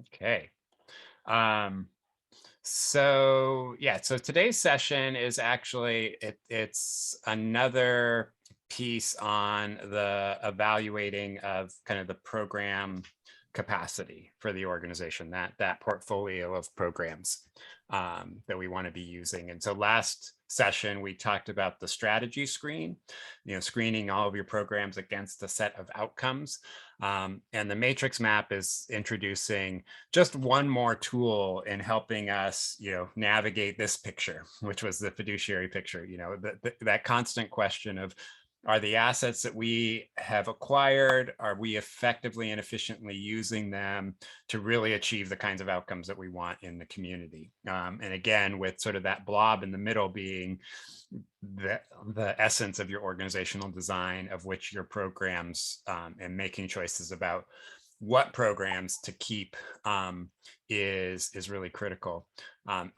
Okay. Um, so today's session is actually it's another piece on the evaluating of kind of the program capacity for the organization, that portfolio of programs that we want to be using. And so last session we talked about the strategy screen, screening all of your programs against a set of outcomes. And the matrix map is introducing just one more tool in helping us, navigate this picture, which was the fiduciary picture. That constant question of, are the assets that we have acquired, are we effectively and efficiently using them to really achieve the kinds of outcomes that we want in the community? And again, with sort of that blob in the middle being the essence of your organizational design, of which your programs, and making choices about what programs to keep is really critical.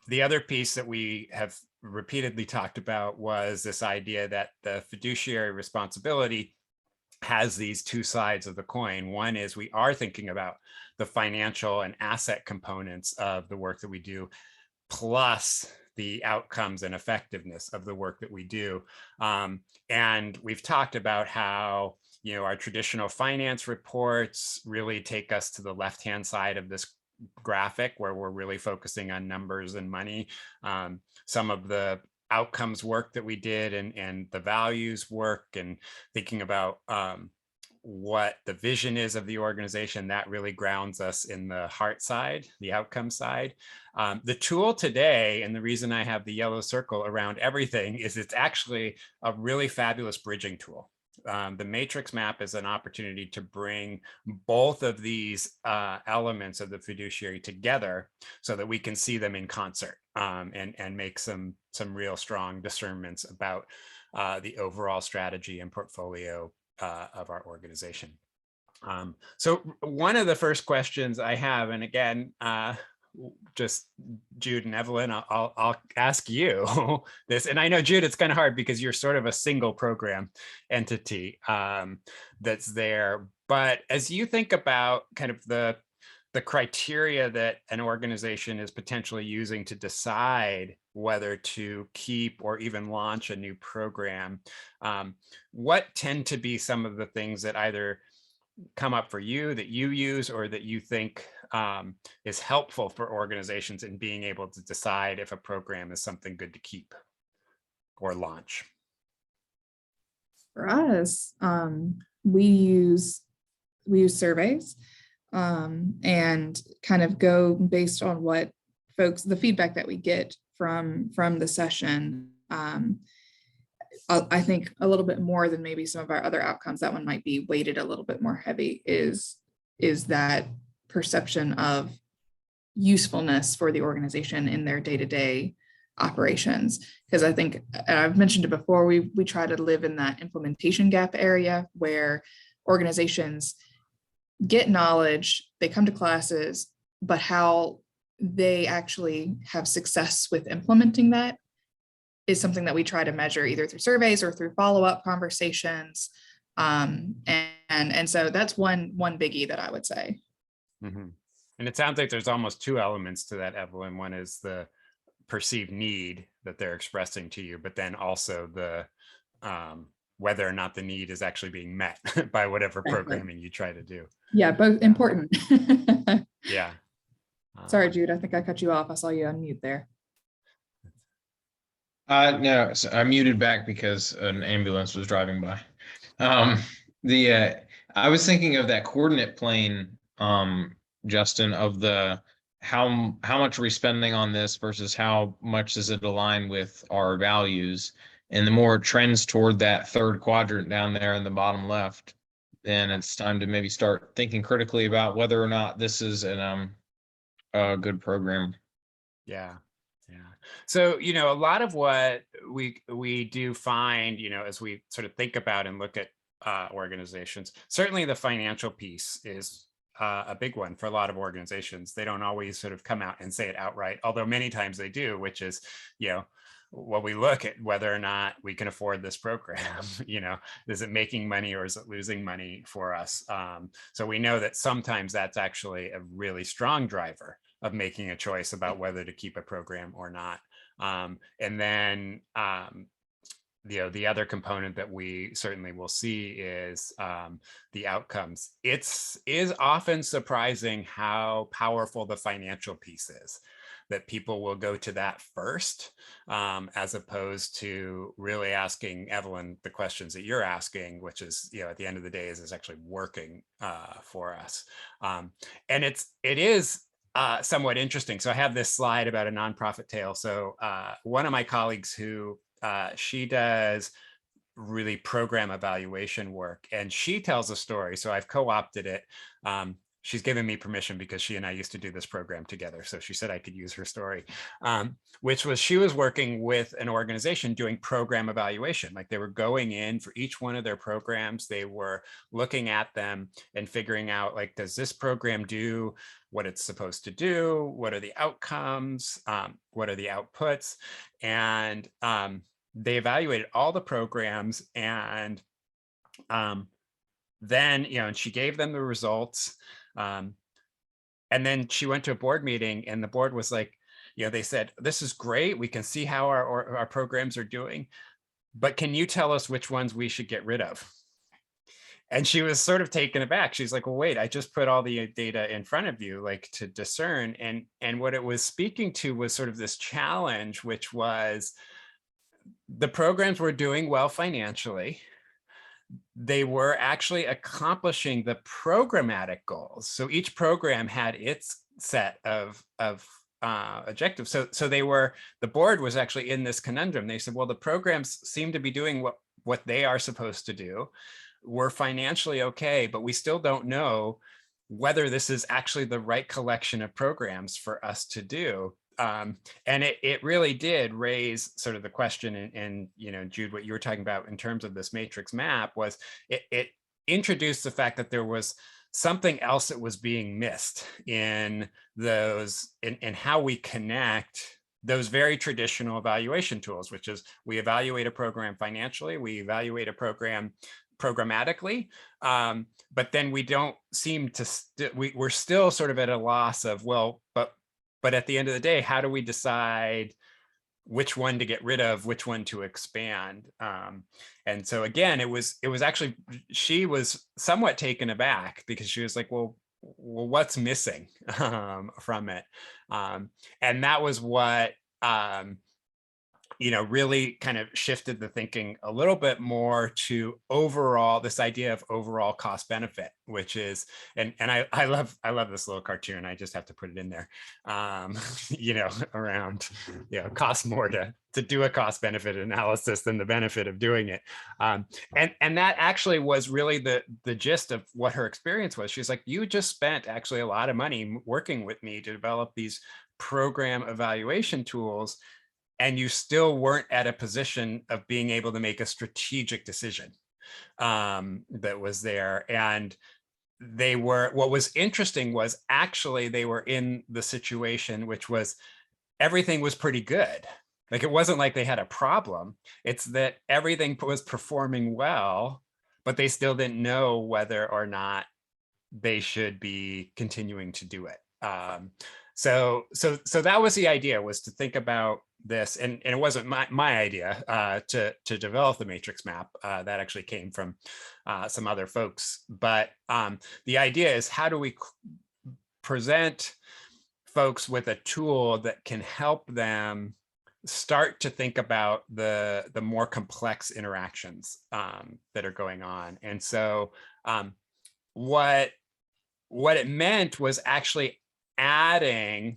The other piece that we have repeatedly talked about was this idea that the fiduciary responsibility has these two sides of the coin. One is we are thinking about the financial and asset components of the work that we do, plus the outcomes and effectiveness of the work that we do. And we've talked about how our traditional finance reports really take us to the left-hand side of this graphic, where we're really focusing on numbers and money. Some of the outcomes work that we did, and the values work, and thinking about what the vision is of the organization, that really grounds us in the heart side, the outcome side. The tool today, and the reason I have the yellow circle around everything, is it's actually a really fabulous bridging tool. The matrix map is an opportunity to bring both of these elements of the fiduciary together so that we can see them in concert, and make some real strong discernments about the overall strategy and portfolio of our organization. So one of the first questions I have, and again, just Jude and Evelyn, I'll ask you this. And I know, Jude, it's kind of hard because you're sort of a single program entity that's there. But as you think about kind of the criteria that an organization is potentially using to decide whether to keep or even launch a new program, what tend to be some of the things that either come up for you, that you use, or that you think is helpful for organizations in being able to decide if a program is something good to keep or launch? For us, we use surveys, and kind of go based on what the feedback that we get from the session. I think a little bit more than maybe some of our other outcomes, that one might be weighted a little bit more heavy, is that perception of usefulness for the organization in their day-to-day operations. Because I think, and I've mentioned it before, we try to live in that implementation gap area where organizations get knowledge, they come to classes, but how they actually have success with implementing that is something that we try to measure either through surveys or through follow-up conversations. And so that's one biggie that I would say. Mm-hmm. And it sounds like there's almost two elements to that, Evelyn. One is the perceived need that they're expressing to you, but then also the whether or not the need is actually being met by whatever programming you try to do. Yeah, both important. Yeah. Sorry, Jude, I think I cut you off. I saw you unmute there. No, so I muted back because an ambulance was driving by. I was thinking of that coordinate plane, Justin, of the how much are we spending on this versus how much does it align with our values, and the more it trends toward that third quadrant down there in the bottom left, then it's time to maybe start thinking critically about whether or not this is a good program. Yeah. Yeah. So, a lot of what we do find, as we sort of think about and look at organizations, certainly the financial piece is a big one for a lot of organizations. They don't always sort of come out and say it outright, although many times they do, which is, we look at whether or not we can afford this program. You know, is it making money or is it losing money for us? So we know that sometimes that's actually a really strong driver of making a choice about whether to keep a program or not. And then, you know, the other component that we certainly will see is the outcomes. Is often surprising how powerful the financial piece is, that people will go to that first, as opposed to really asking Evelyn the questions that you're asking, which is, you know, at the end of the day, is actually working for us. And it is somewhat interesting. So I have this slide about a nonprofit tale. So one of my colleagues who she does really program evaluation work, and she tells a story. So I've co-opted it. She's given me permission because she and I used to do this program together. So she said I could use her story, which was she was working with an organization doing program evaluation. Like they were going in for each one of their programs. They were looking at them and figuring out, like, does this program do what it's supposed to do? What are the outcomes? What are the outputs? And they evaluated all the programs, and then, you know, and she gave them the results. And then she went to a board meeting, and the board was like, you know, they said, this is great. We can see how our programs are doing, but can you tell us which ones we should get rid of? And she was sort of taken aback. She's like, well, wait, I just put all the data in front of you, like, to discern. And what it was speaking to was sort of this challenge, which was the programs were doing well financially. They were actually accomplishing the programmatic goals. So each program had its set of objectives. So they were, the board was actually in this conundrum. They said, well, the programs seem to be doing what they are supposed to do. We're financially okay, but we still don't know whether this is actually the right collection of programs for us to do. And it really did raise sort of the question, and you know, Jude, what you were talking about in terms of this matrix map was it introduced the fact that there was something else that was being missed in those, in how we connect those very traditional evaluation tools, which is we evaluate a program financially, we evaluate a program programmatically, but then we don't seem to, we're still sort of at a loss of, well, but at the end of the day, how do we decide which one to get rid of, which one to expand? And so again, it was actually, she was somewhat taken aback because she was like, well, what's missing from it? And that was what, you know, really kind of shifted the thinking a little bit more to overall, this idea of overall cost benefit, which is, and I love this little cartoon. I just have to put it in there, you know, around, you know, cost more to do a cost benefit analysis than the benefit of doing it. And that actually was really the gist of what her experience was. She's like, you just spent actually a lot of money working with me to develop these program evaluation tools, and you still weren't at a position of being able to make a strategic decision that was there. And they were, what was interesting was actually they were in the situation, which was everything was pretty good. Like, it wasn't like they had a problem. It's that everything was performing well, but they still didn't know whether or not they should be continuing to do it. So that was the idea, was to think about this, and it wasn't my idea to develop the matrix map. That actually came from some other folks. But the idea is, how do we present folks with a tool that can help them start to think about the more complex interactions that are going on? And so what it meant was actually adding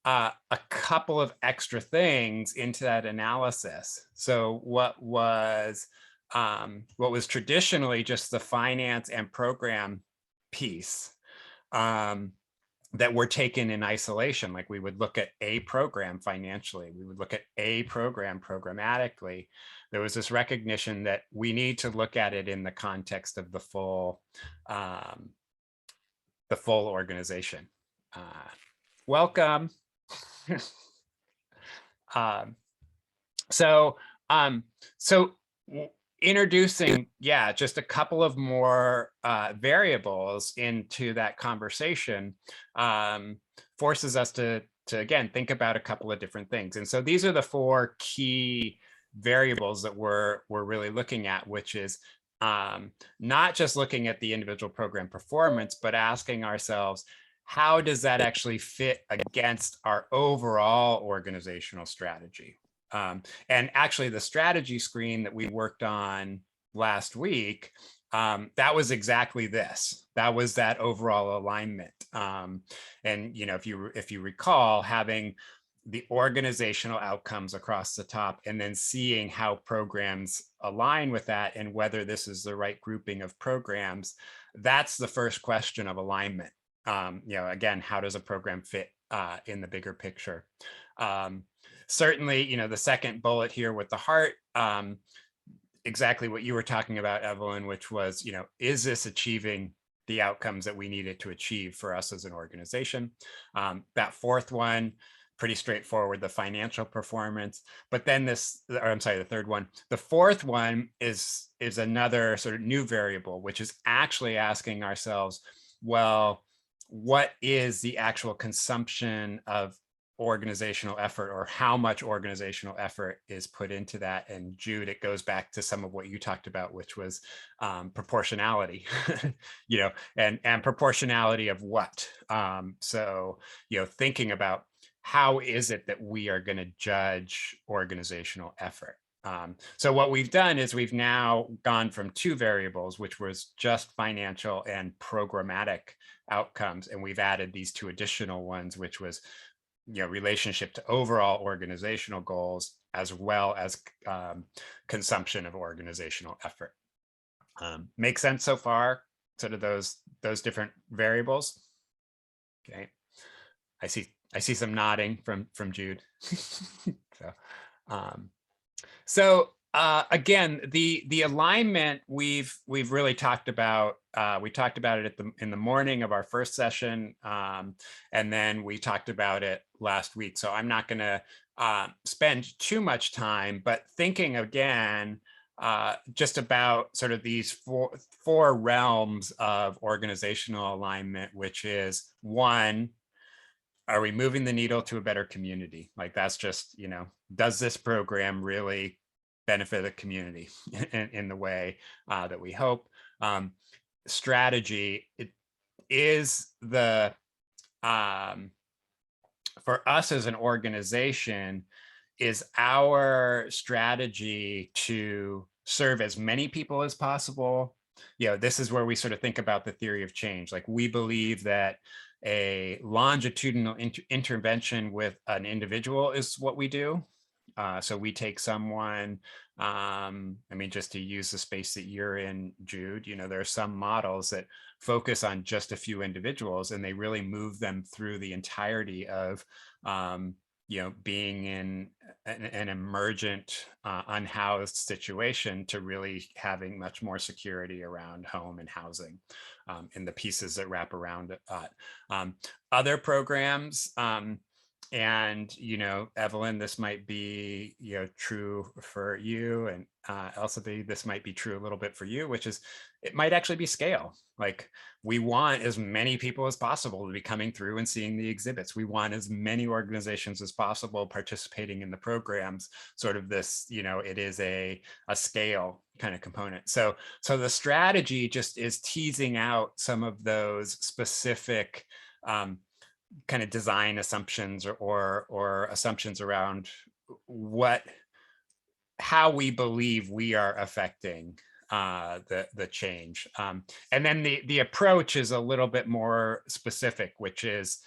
a couple of extra things into that analysis. So what was traditionally just the finance and program piece that were taken in isolation. Like, we would look at a program financially, we would look at a program programmatically. There was this recognition that we need to look at it in the context of the full organization. Welcome. So, so introducing, yeah, just a couple of more variables into that conversation forces us to again think about a couple of different things. And so these are the 4 key variables that we're really looking at, which is not just looking at the individual program performance, but asking ourselves, how does that actually fit against our overall organizational strategy? And actually, the strategy screen that we worked on last week, that was exactly this. That was that overall alignment. And if you recall, having the organizational outcomes across the top, and then seeing how programs align with that, and whether this is the right grouping of programs, that's the first question of alignment. Again, how does a program fit in the bigger picture? Certainly, the second bullet here with the heart, exactly what you were talking about, Evelyn, which was, is this achieving the outcomes that we needed to achieve for us as an organization? That fourth one, pretty straightforward, the financial performance. But then the third one. The fourth one is another sort of new variable, which is actually asking ourselves, well, what is the actual consumption of organizational effort, or how much organizational effort is put into that? And Jude, it goes back to some of what you talked about, which was proportionality, and proportionality of what? So, thinking about how is it that we are going to judge organizational effort? So what we've done is we've now gone from 2 variables, which was just financial and programmatic outcomes, and we've added these 2 additional ones, which was relationship to overall organizational goals, as well as consumption of organizational effort. Make sense so far? Sort of those different variables. Okay, I see some nodding from Jude. So again, the alignment we've really talked about. We talked about it in the morning of our first session, and then we talked about it last week. So I'm not going to spend too much time, but thinking again just about sort of these four realms of organizational alignment, which is, one, are we moving the needle to a better community? Like, that's just, does this program really benefit the community in the way that we hope? Strategy, it is the, for us as an organization, is our strategy to serve as many people as possible. This is where we sort of think about the theory of change. Like, we believe that a longitudinal intervention with an individual is what we do. So we take someone, just to use the space that you're in, Jude, there are some models that focus on just a few individuals, and they really move them through the entirety of, being in an emergent, unhoused situation, to really having much more security around home and housing, and the pieces that wrap around it. Other programs, and Evelyn, this might be true for you, and Elsabe, this might be true a little bit for you, which is, it might actually be scale. Like, we want as many people as possible to be coming through and seeing the exhibits. We want as many organizations as possible participating in the programs. Sort of this, it is a scale kind of component. So the strategy just is teasing out some of those specific kind of design assumptions, or assumptions around how we believe we are affecting the change. And then the approach is a little bit more specific, which is,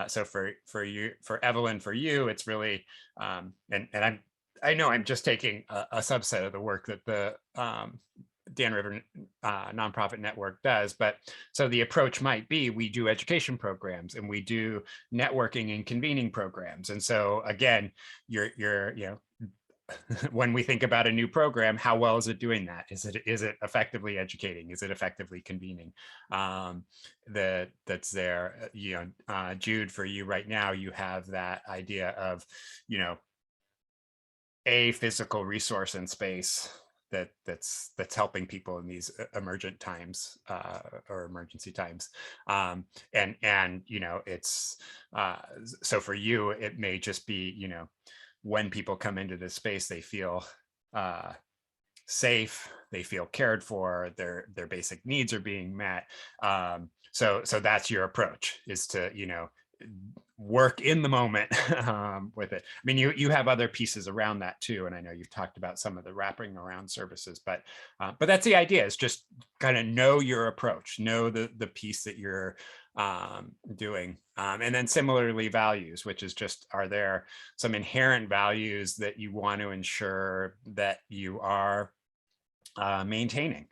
so for you, for Evelyn, for you, it's really, and I know I'm just taking a subset of the work that the Dan River Nonprofit Network does, but so the approach might be, we do education programs, and we do networking and convening programs. And so again, you're when we think about a new program, how well is it doing that? Is it effectively educating? Is it effectively convening? That's there. Jude, for you right now, you have that idea of, a physical resource in space that's helping people in these emergent times or emergency times. And you know, it's so for you, it may just be, you know, when people come into this space, they feel safe, they feel cared for, their basic needs are being met. So that's your approach, is to, you know, work in the moment with it. I mean, you have other pieces around that too, and I know you've talked about some of the wrapping around services, but that's the idea, is just kind of know your approach, know the piece that you're doing, and then similarly values, which is just, are there some inherent values that you want to ensure that you are maintaining?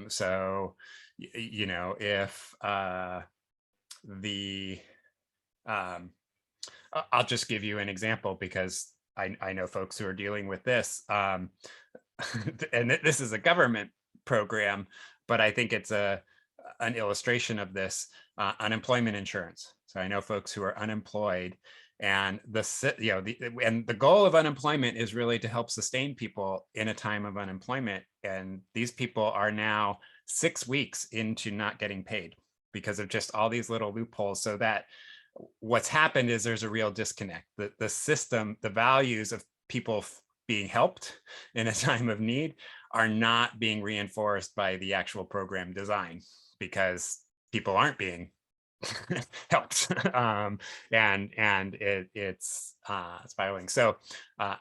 So you know, if the I'll just give you an example, because I know folks who are dealing with this, and this is a government program, but I think it's an illustration of this, unemployment insurance. So I know folks who are unemployed, and the goal of unemployment is really to help sustain people in a time of unemployment. And these people are now 6 weeks into not getting paid because of just all these little loopholes. So that what's happened is there's a real disconnect. The system, the values of people being helped in a time of need are not being reinforced by the actual program design, because people aren't being helped, and it's spiraling. So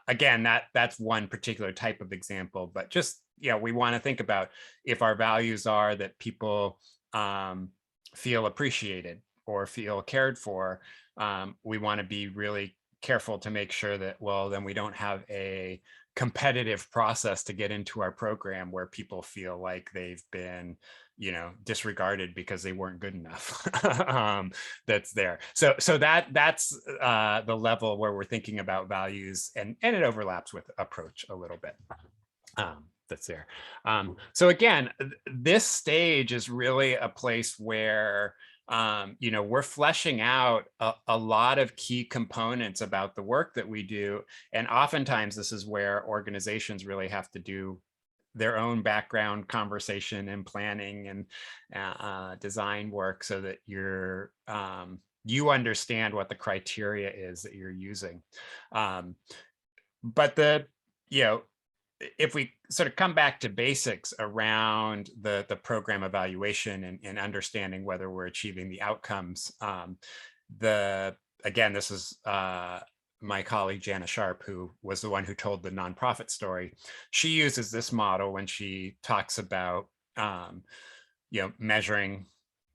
again, that's one particular type of example, but just, yeah, we want to think about, if our values are that people feel appreciated or feel cared for, we want to be really careful to make sure that, well, then we don't have a competitive process to get into our program where people feel like they've been, you know, disregarded because they weren't good enough. That's there. So that's the level where we're thinking about values, and it overlaps with approach a little bit. That's there. So again, this stage is really a place where you know, we're fleshing out a lot of key components about the work that we do. And oftentimes this is where organizations really have to do their own background conversation and planning and design work, so that you understand what the criteria is that you're using. But you know, if we sort of come back to basics around the program evaluation and understanding whether we're achieving the outcomes, again, this is my colleague Jana Sharp, who was the one who told the nonprofit story. She uses this model when she talks about you know, measuring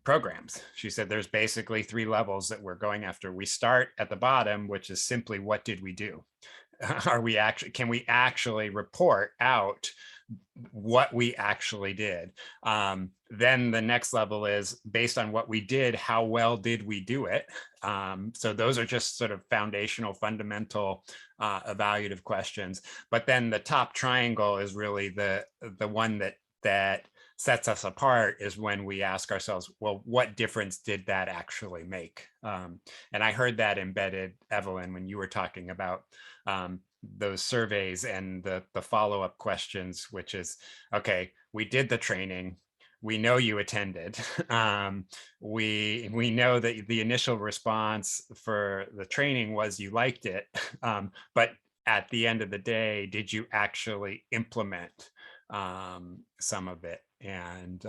programs. She said there's basically 3 levels that we're going after. We start at the bottom, which is simply, what did we do? Can we actually report out what we actually did? Then the next level is, based on what we did, how well did we do it? So those are just sort of foundational, fundamental evaluative questions. But then the top triangle is really the one that sets us apart, is when we ask ourselves, well, what difference did that actually make? And I heard that embedded, Evelyn, when you were talking about those surveys and the follow-up questions, which is, okay, we did the training, we know you attended, we know that the initial response for the training was you liked it, but at the end of the day, did you actually implement some of it? And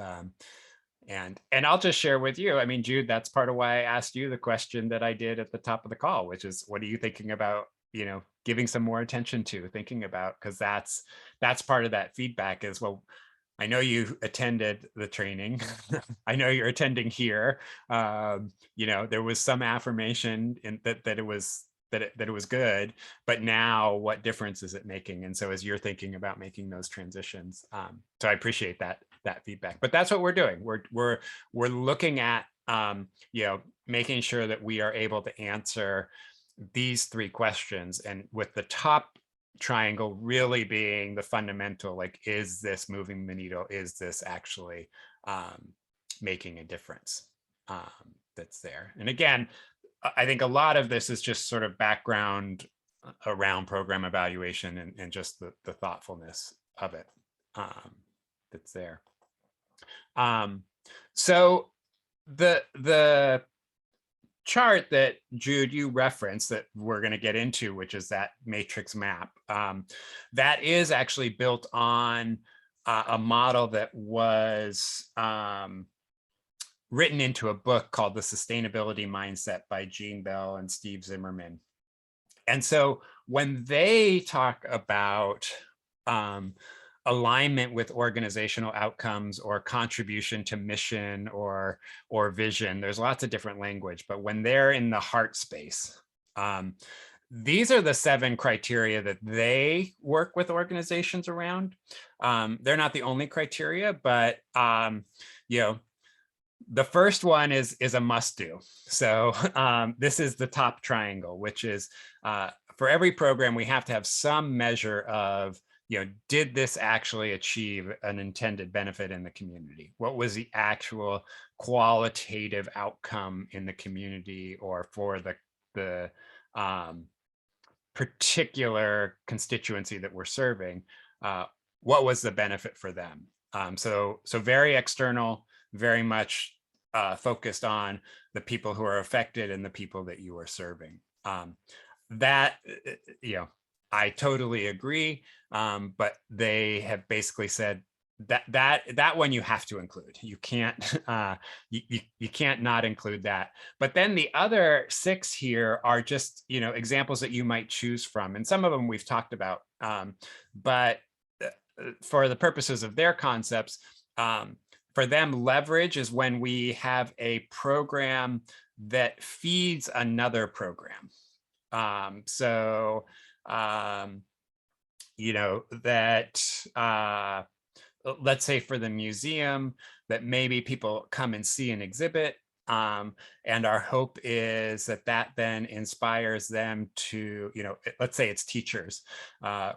I'll just share with you, I mean, Jude, that's part of why I asked you the question that I did at the top of the call, which is, what are you thinking about, you know, giving some more attention to, thinking about? Because that's part of that feedback is, well, I know you attended the training. I know you're attending here. You know, there was some affirmation in that it was good, but now what difference is it making? And so as you're thinking about making those transitions, so I appreciate that feedback. But that's what we're doing. We're looking at you know, making sure that we are able to answer these 3 questions, and with the top triangle really being the fundamental, like, is this moving the needle? Is this actually making a difference? That's there. And again, I think a lot of this is just sort of background around program evaluation and just the thoughtfulness of it that's there. So the chart that Jude, you referenced that we're going to get into, which is that matrix map, that is actually built on a model that was written into a book called The Sustainability Mindset by Gene Bell and Steve Zimmerman. And so when they talk about alignment with organizational outcomes or contribution to mission or vision, there's lots of different language, but when they're in the heart space, these are the 7 criteria that they work with organizations around. They're not the only criteria, but you know, the first one is a must do. So this is the top triangle, which is for every program, we have to have some measure of, you know, did this actually achieve an intended benefit in the community? What was the actual qualitative outcome in the community or for the particular constituency that we're serving? What was the benefit for them? So very external, very much focused on the people who are affected and the people that you are serving. That, you know, I totally agree, but they have basically said that one you have to include. You can't you can't not include that. But then the other 6 here are just, you know, examples that you might choose from, and some of them we've talked about. But for the purposes of their concepts, for them, leverage is when we have a program that feeds another program. You know, that let's say for the museum, that maybe people come and see an exhibit, and our hope is that then inspires them to, you know, let's say it's teachers.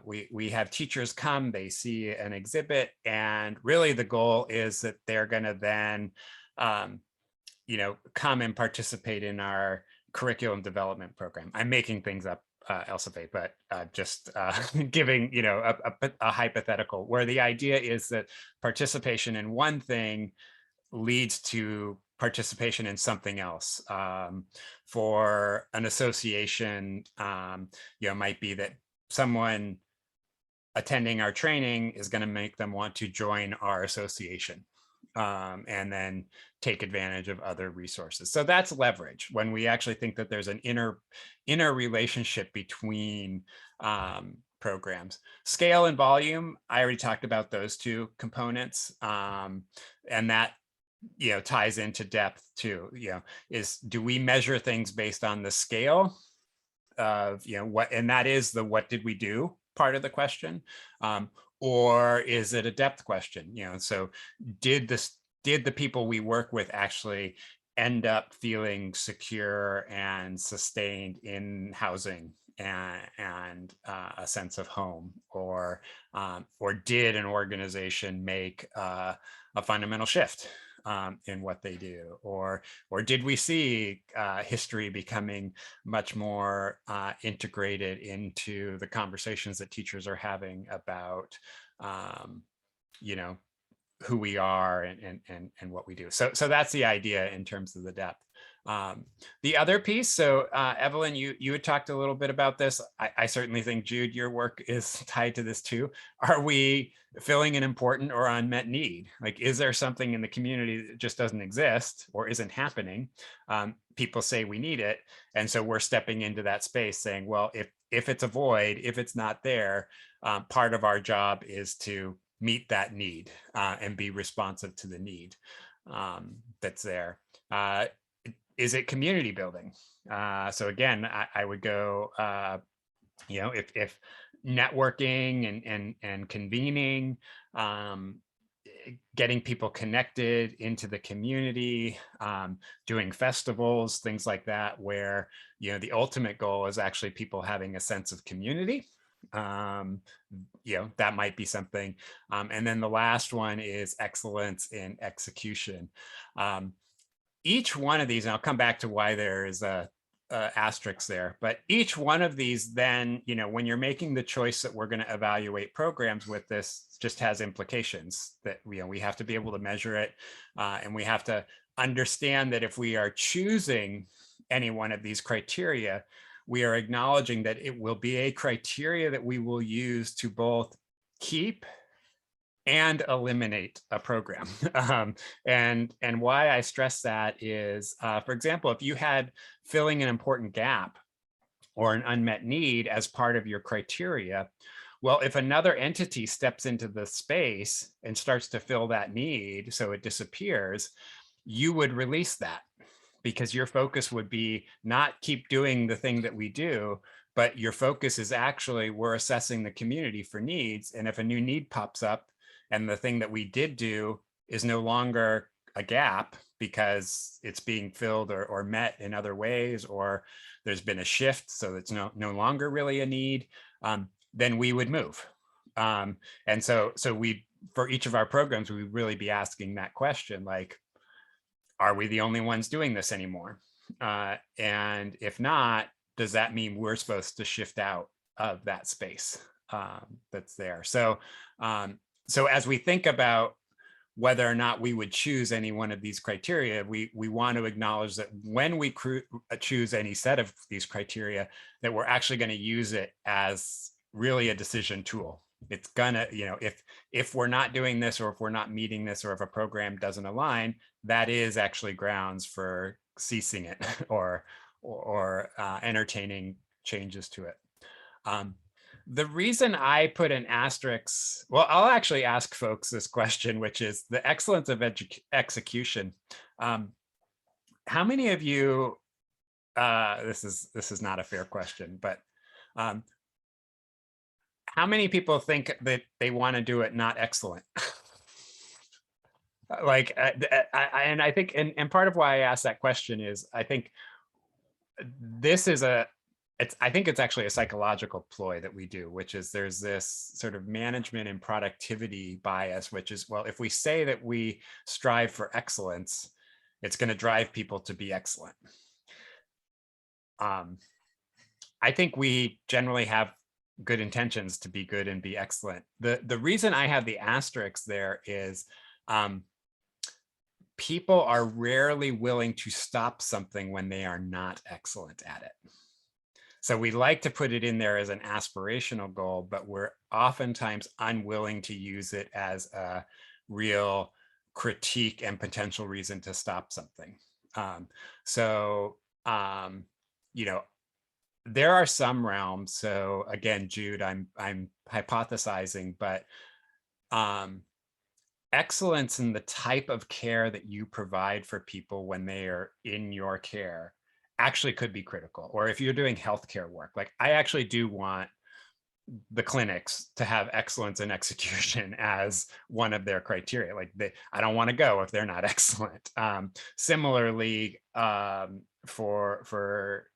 We have teachers come, they see an exhibit, and really the goal is that they're going to then, you know, come and participate in our curriculum development program. I'm making things up, Elsafe, but just giving, you know, a hypothetical where the idea is that participation in one thing leads to participation in something else. For an association, you know, might be that someone attending our training is going to make them want to join our association. And then take advantage of other resources. So that's leverage, when we actually think that there's an inner relationship between programs. Scale and volume, I already talked about those 2 components, and that, you know, ties into depth too. You know, do we measure things based on the scale of, you know, what, and that is the what did we do part of the question, or is it a depth question? You know, so did the people we work with actually end up feeling secure and sustained in housing and a sense of home, or did an organization make a fundamental shift in what they do, or did we see history becoming much more integrated into the conversations that teachers are having about, you know, who we are and what we do. So that's the idea in terms of the depth. The other piece, so Evelyn, you had talked a little bit about this. I certainly think, Jude, your work is tied to this too. Are we filling an important or unmet need? Like, is there something in the community that just doesn't exist or isn't happening? People say we need it. And so we're stepping into that space saying, well, if it's a void, if it's not there, part of our job is to meet that need and be responsive to the need that's there. Is it community building? So again, I would go, you know, if networking and convening, getting people connected into the community, doing festivals, things like that, where, you know, the ultimate goal is actually people having a sense of community. You know, that might be something. And then the last one is excellence in execution. Each one of these, and I'll come back to why there is a asterisks there, but each one of these then, when you're making the choice that we're going to evaluate programs with this, just has implications that, we have to be able to measure it. And we have to understand that if we are choosing any one of these criteria, we are acknowledging that it will be a criteria that we will use to both keep and eliminate a program. And why I stress that is, for example, if you had filling an important gap or an unmet need as part of your criteria, well, if another entity steps into the space and starts to fill that need, so it disappears, you would release that, because your focus would be not keep doing the thing that we do, but your focus is actually, we're assessing the community for needs. And if a new need pops up, and the thing that we did do is no longer a gap because it's being filled or met in other ways, or there's been a shift, so it's no longer really a need, then we would move. And so we, for each of our programs, we would really be asking that question, like, are we the only ones doing this anymore? And if not, does that mean we're supposed to shift out of that space that's there? So as we think about whether or not we would choose any one of these criteria, we want to acknowledge that when we choose any set of these criteria, that we're actually going to use it as really a decision tool. It's gonna, if we're not doing this, or if we're not meeting this, or if a program doesn't align, that is actually grounds for ceasing it or entertaining changes to it. The reason I put an asterisk, well, I'll actually ask folks this question, which is the excellence of execution. How many of you, this is not a fair question, but how many people think that they want to do it not excellent? Like, and I think, and part of why I asked that question is, I think this is I think it's actually a psychological ploy that we do, which is there's this sort of management and productivity bias, which is, well, if we say that we strive for excellence, it's going to drive people to be excellent. I think we generally have good intentions to be good and be excellent. The reason I have the asterisk there is people are rarely willing to stop something when they are not excellent at it. So we like to put it in there as an aspirational goal, but we're oftentimes unwilling to use it as a real critique and potential reason to stop something. There are some realms. So again, Jude, I'm hypothesizing, but excellence in the type of care that you provide for people when they are in your care actually could be critical. Or if you're doing healthcare work, like I actually do want the clinics to have excellence in execution as one of their criteria. Like I don't want to go if they're not excellent. Similarly, for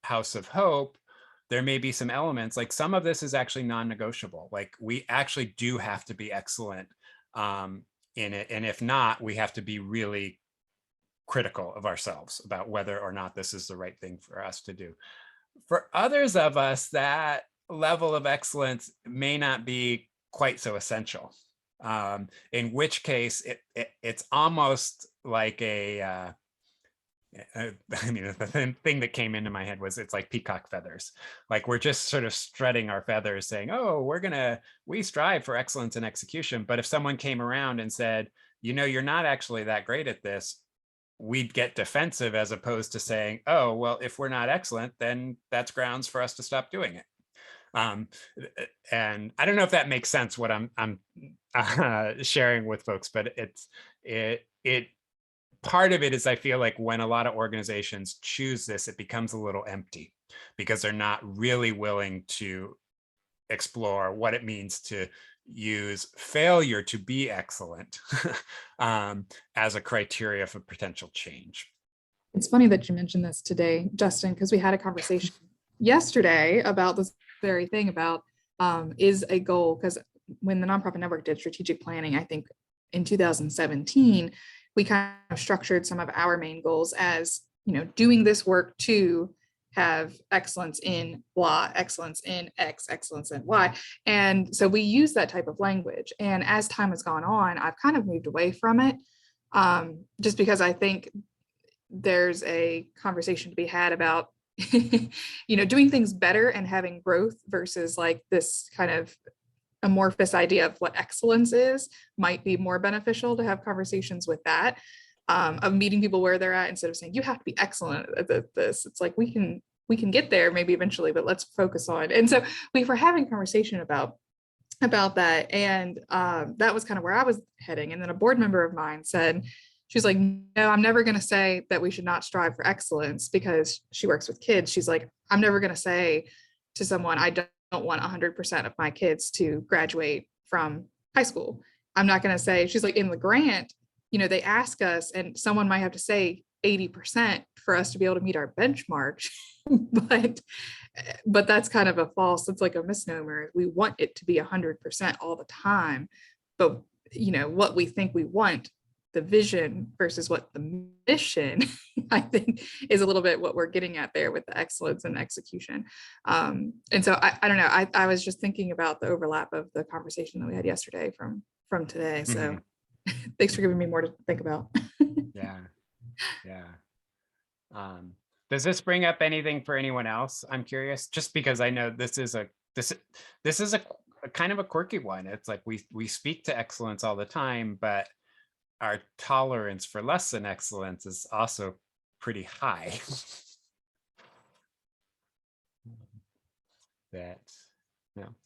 House of Hope, there may be some elements, like some of this is actually non-negotiable. Like we actually do have to be excellent in it. And if not, we have to be really critical of ourselves about whether or not this is the right thing for us to do. For others of us, that level of excellence may not be quite so essential, in which case it's almost like the thing that came into my head was, it's like peacock feathers. Like we're just sort of strutting our feathers saying, oh, we strive for excellence in execution. But if someone came around and said, you're not actually that great at this, we'd get defensive, as opposed to saying, oh, well, if we're not excellent, then that's grounds for us to stop doing it. And I don't know if that makes sense, what I'm sharing with folks, but it part of it is, I feel like when a lot of organizations choose this, it becomes a little empty because they're not really willing to explore what it means to use failure to be excellent as a criteria for potential change. It's funny that you mentioned this today, Justin, because we had a conversation yesterday about this very thing about is a goal, because when the Nonprofit Network did strategic planning, I think in 2017, we kind of structured some of our main goals as doing this work to have excellence in blah, excellence in X, excellence in Y. And so we use that type of language. And as time has gone on, I've kind of moved away from it, just because I think there's a conversation to be had about, doing things better and having growth versus like this kind of amorphous idea of what excellence is. Might be more beneficial to have conversations with that, of meeting people where they're at instead of saying you have to be excellent at this. It's like we can get there maybe eventually, but let's focus on. And so we were having a conversation about that, and that was kind of where I was heading. And then a board member of mine said, she's like, no, I'm never going to say that we should not strive for excellence, because she works with kids. She's like, I'm never going to say to someone, I don't want 100% of my kids to graduate from high school. I'm not going to say, she's like, in the grant, they ask us, and someone might have to say 80% for us to be able to meet our benchmark. but that's kind of a false, it's like a misnomer. We want it to be 100% all the time. But what we think we want, the vision versus what the mission, I think, is a little bit what we're getting at there with the excellence and execution. And so I don't know. I was just thinking about the overlap of the conversation that we had yesterday from today. So thanks for giving me more to think about. Yeah. Does this bring up anything for anyone else? I'm curious, just because I know this is a kind of a quirky one. It's like we speak to excellence all the time, but our tolerance for less than excellence is also pretty high.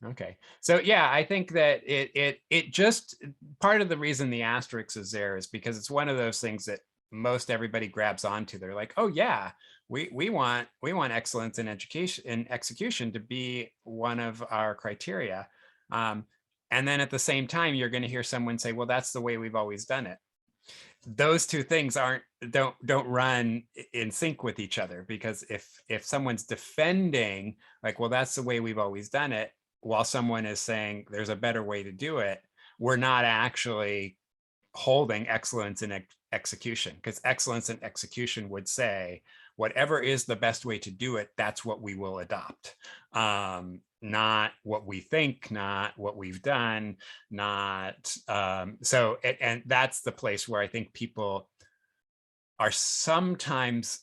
Okay. So yeah, I think that it just, part of the reason the asterisk is there is because it's one of those things that most everybody grabs onto. They're like, oh yeah, we want excellence in education and execution to be one of our criteria. And then at the same time, you're going to hear someone say, well, that's the way we've always done it. Those two things don't run in sync with each other, because if someone's defending like, well, that's the way we've always done it, while someone is saying there's a better way to do it, we're not actually holding excellence in execution, because excellence in execution would say whatever is the best way to do it, that's what we will adopt. Not what we think, not what we've done, not and that's the place where I think people are sometimes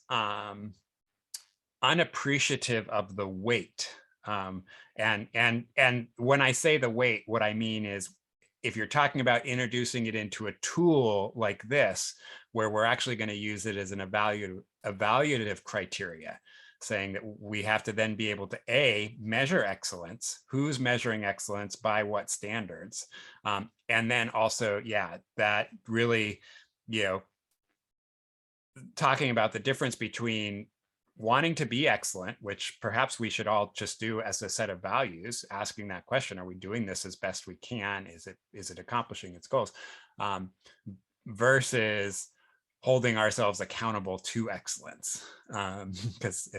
unappreciative of the weight. And when I say the weight, what I mean is, if you're talking about introducing it into a tool like this, where we're actually going to use it as an evaluative criteria, saying that we have to then be able to measure excellence, who's measuring excellence by what standards, and then also, that really, talking about the difference between wanting to be excellent, which perhaps we should all just do as a set of values, asking that question, are we doing this as best we can? Is it accomplishing its goals? Versus holding ourselves accountable to excellence. Because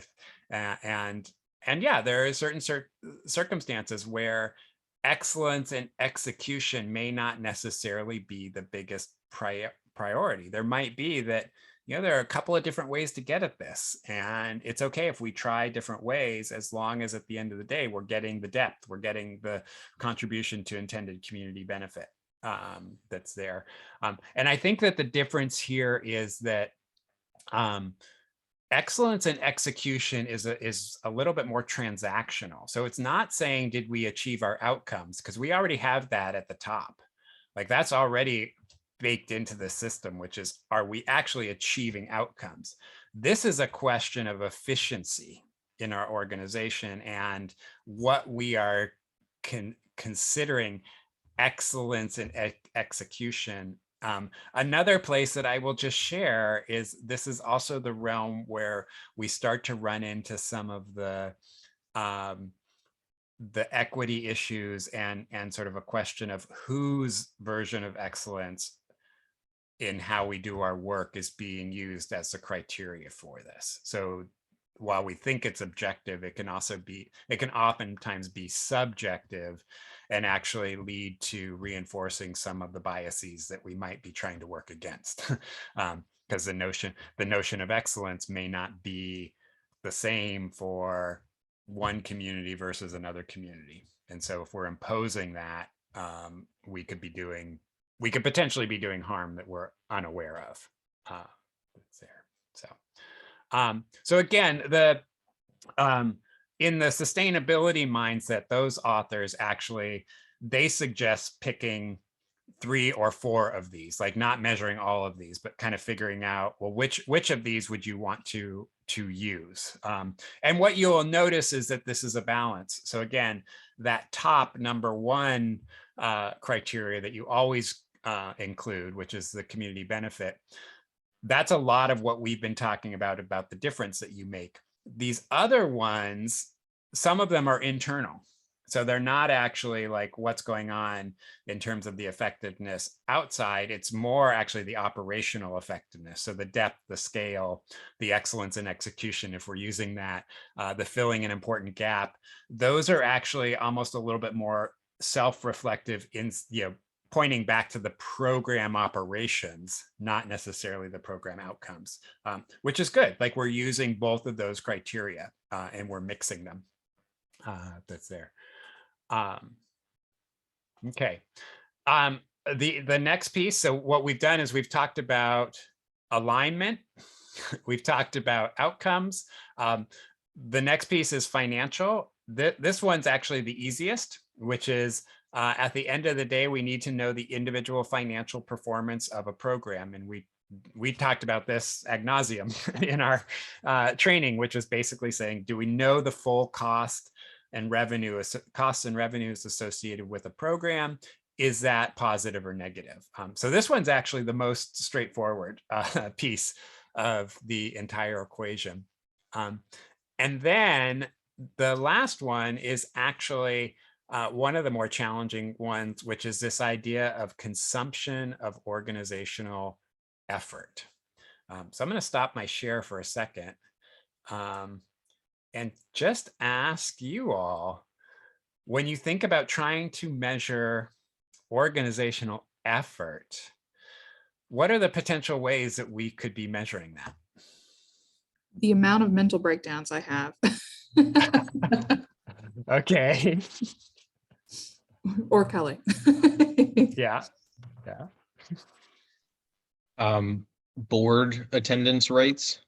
there are certain circumstances where excellence and execution may not necessarily be the biggest priority. There might be that, there are a couple of different ways to get at this, and it's okay if we try different ways, as long as at the end of the day, we're getting the depth, we're getting the contribution to intended community benefit that's there. And I think that the difference here is that excellence and execution is a little bit more transactional. So it's not saying, did we achieve our outcomes? Because we already have that at the top. Like, that's already baked into the system, which is, are we actually achieving outcomes? This is a question of efficiency in our organization and what we are considering excellence in execution. Another place that I will just share is, this is also the realm where we start to run into some of the equity issues and sort of a question of whose version of excellence in how we do our work is being used as the criteria for this. So while we think it's objective, it can oftentimes be subjective and actually lead to reinforcing some of the biases that we might be trying to work against. because the notion of excellence may not be the same for one community versus another community. And so if we're imposing that, we could potentially be doing harm that we're unaware of. That's there. So again, in the sustainability mindset, those authors actually, they suggest picking 3 or 4 of these, like not measuring all of these, but kind of figuring out, well, which of these would you want to use? And what you'll notice is that this is a balance. So again, that top number 1 criteria that you always include, which is the community benefit, that's a lot of what we've been talking about the difference that you make. These other ones, some of them are internal. So they're not actually like what's going on in terms of the effectiveness outside. It's more actually the operational effectiveness. So the depth, the scale, the excellence in execution, if we're using that, the filling an important gap, those are actually almost a little bit more self-reflective in, pointing back to the program operations, not necessarily the program outcomes, which is good. Like we're using both of those criteria and we're mixing them. That's there. Okay. The next piece. So what we've done is we've talked about alignment. We've talked about outcomes. The next piece is financial. This one's actually the easiest, which is at the end of the day, we need to know the individual financial performance of a program. And we talked about this ad nauseum in our training, which was basically saying, do we know the full costs and revenues associated with a program? Is that positive or negative? So this one's actually the most straightforward piece of the entire equation. And then the last one is actually one of the more challenging ones, which is this idea of consumption of organizational effort. So I'm going to stop my share for a second and just ask you all, when you think about trying to measure organizational effort, what are the potential ways that we could be measuring that? The amount of mental breakdowns I have. Okay. Or Kelly. Yeah. Board attendance rates.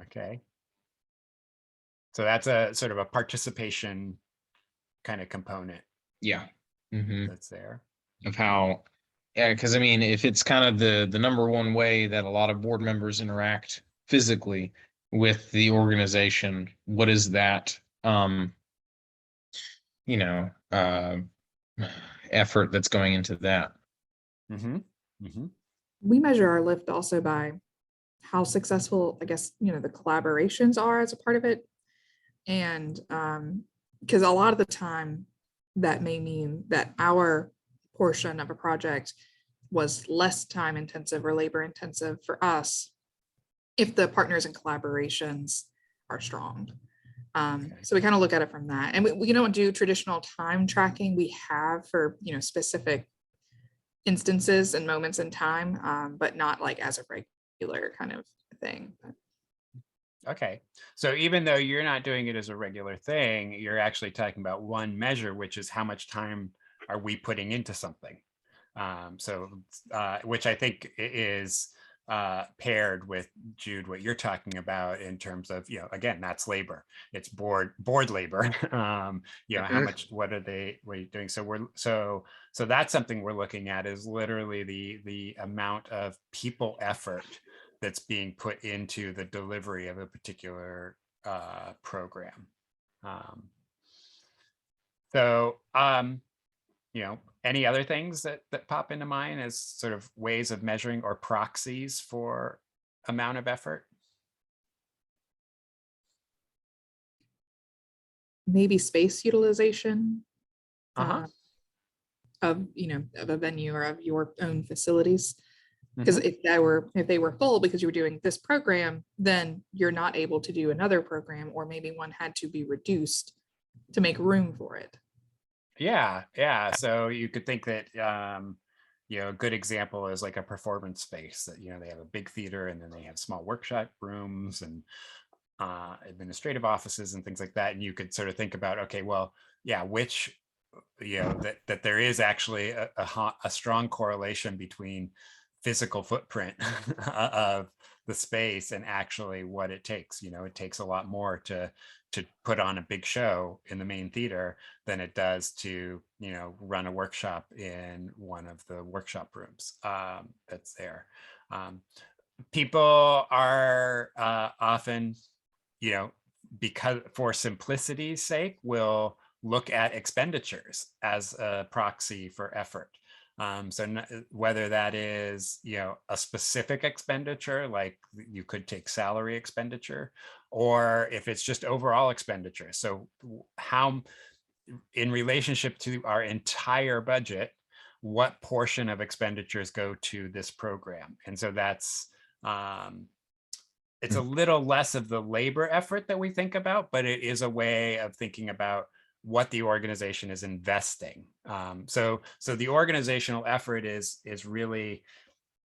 Okay. So that's a sort of a participation kind of component. Yeah. Mm-hmm. That's there. Of how, yeah, because I mean, if it's kind of the number one way that a lot of board members interact physically with the organization, what is that effort that's going into that? Mm-hmm. Mm-hmm. We measure our lift also by how successful, I guess, the collaborations are as a part of it. And because a lot of the time that may mean that our portion of a project was less time intensive or labor intensive for us if the partners and collaborations are strong. So we kind of look at it from that. And we don't do traditional time tracking. We have for, specific instances and moments in time, but not like as a regular kind of thing. Okay. So even though you're not doing it as a regular thing, you're actually talking about one measure, which is how much time are we putting into something? Which I think is paired with, Jude, what you're talking about in terms of, again, that's labor. It's board labor. How much, what are you doing? So that's something we're looking at, is literally the amount of people effort that's being put into the delivery of a particular program. Any other things that pop into mind as sort of ways of measuring or proxies for amount of effort? Maybe space utilization Uh-huh. of a venue or of your own facilities. Mm-hmm. Because if they were full because you were doing this program, then you're not able to do another program, or maybe one had to be reduced to make room for it. Yeah. So you could think that, you know, a good example is like a performance space that, you know, they have a big theater and then they have small workshop rooms and administrative offices and things like that. And you could sort of think about, okay, well, yeah, which, you know, that there is actually a strong correlation between physical footprint of the space and actually what it takes. You know, it takes a lot more to put on a big show in the main theater than it does to, you know, run a workshop in one of the workshop rooms that's there. People are often, you know, because for simplicity's sake, will look at expenditures as a proxy for effort. So whether that is, you know, a specific expenditure, like you could take salary expenditure, or if it's just overall expenditure. So how, in relationship to our entire budget, what portion of expenditures go to this program? And so that's, it's a little less of the labor effort that we think about, but it is a way of thinking about what the organization is investing. So the organizational effort is really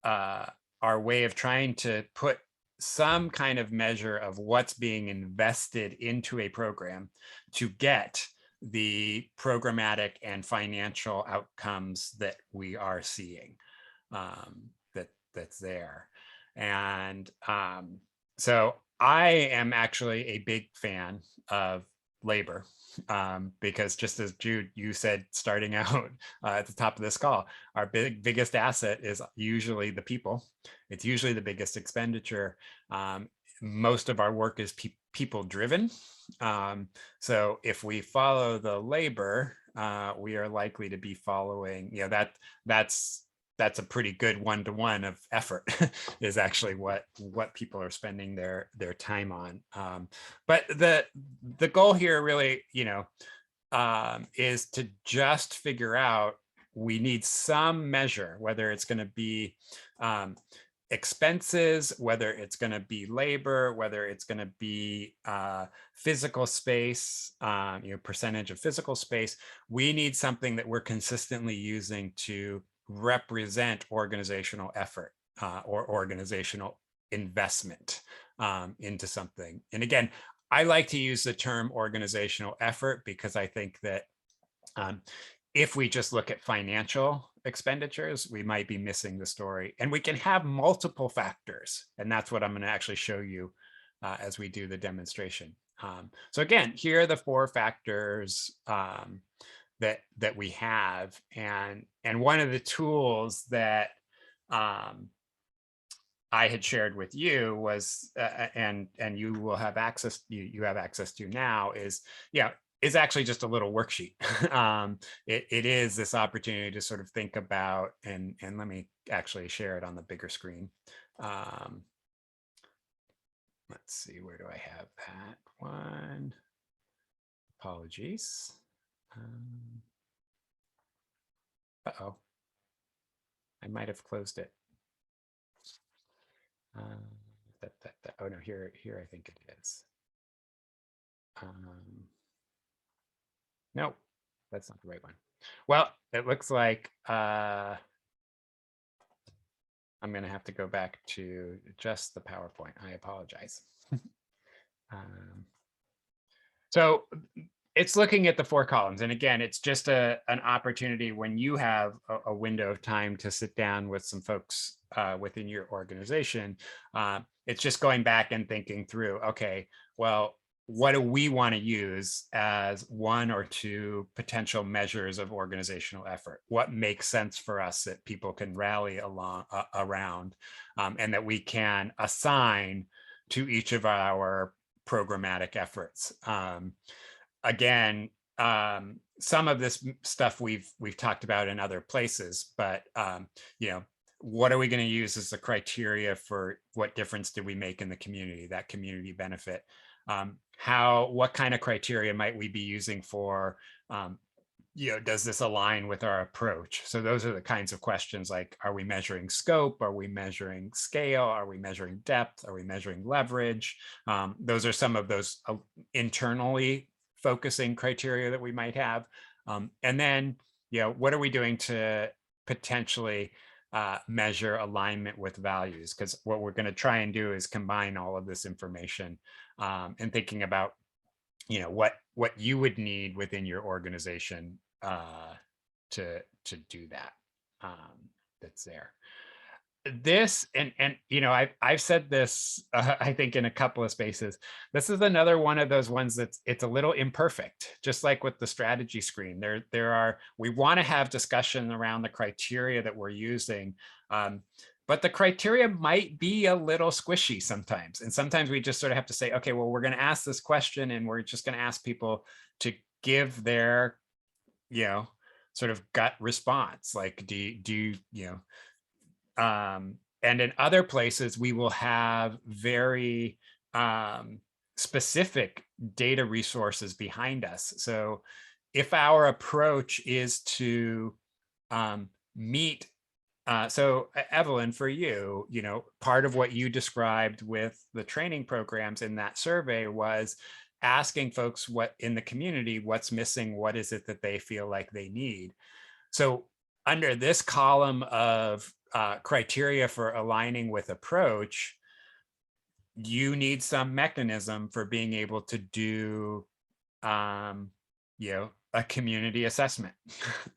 our way of trying to put some kind of measure of what's being invested into a program to get the programmatic and financial outcomes that we are seeing, that's there. And so I am actually a big fan of labor, because just as Jude, you said, starting out at the top of this call, our biggest asset is usually the people. It's usually the biggest expenditure. Most of our work is people driven. So if we follow the labor, we are likely to be following, you know, that's a pretty good one-to-one of effort is actually what people are spending their time on. But the goal here really, you know, is to just figure out, we need some measure, whether it's going to be expenses, whether it's going to be labor, whether it's going to be physical space, you know, percentage of physical space. We need something that we're consistently using to represent organizational effort or organizational investment into something. And again, I like to use the term organizational effort because I think that if we just look at financial expenditures, we might be missing the story. And we can have multiple factors. And that's what I'm going to actually show you as we do the demonstration. So again, here are the 4 factors that we have, and one of the tools that I had shared with you was, and you will have access, you have access to now, is, yeah, is actually just a little worksheet. It is this opportunity to sort of think about, and let me actually share it on the bigger screen. Let's see, where do I have that one? Apologies. Uh-oh, I might have closed it. Oh no, here I think it is. No, that's not the right one. Well, it looks like I'm going to have to go back to just the PowerPoint. I apologize. So it's looking at the 4 columns. And again, it's just an opportunity when you have a window of time to sit down with some folks within your organization. It's just going back and thinking through, okay, well, what do we want to use as 1 or 2 potential measures of organizational effort? What makes sense for us that people can rally along around, and that we can assign to each of our programmatic efforts? Again, some of this stuff we've talked about in other places, but you know, what are we going to use as the criteria for what difference did we make in the community, that community benefit? What kind of criteria might we be using for, you know, does this align with our approach? So those are the kinds of questions, like, are we measuring scope? Are we measuring scale? Are we measuring depth? Are we measuring leverage? Those are some of those internally focusing criteria that we might have. And then, you know, what are we doing to potentially measure alignment with values, because what we're going to try and do is combine all of this information, and thinking about, you know, what you would need within your organization to do that. That's there. This, and you know, I've said this I think in a couple of spaces. This is another one of those ones that's, it's a little imperfect, just like with the strategy screen. We want to have discussion around the criteria that we're using, but the criteria might be a little squishy sometimes, and sometimes we just sort of have to say, okay, well, we're going to ask this question, and we're just going to ask people to give their, you know, sort of gut response, like, do you, you know, and in other places, we will have very specific data resources behind us. So if our approach is to meet, so Evelyn, for you, you know, part of what you described with the training programs in that survey was asking folks what in the community, what's missing, what is it that they feel like they need. So under this column of criteria for aligning with approach, you need some mechanism for being able to do, you know, a community assessment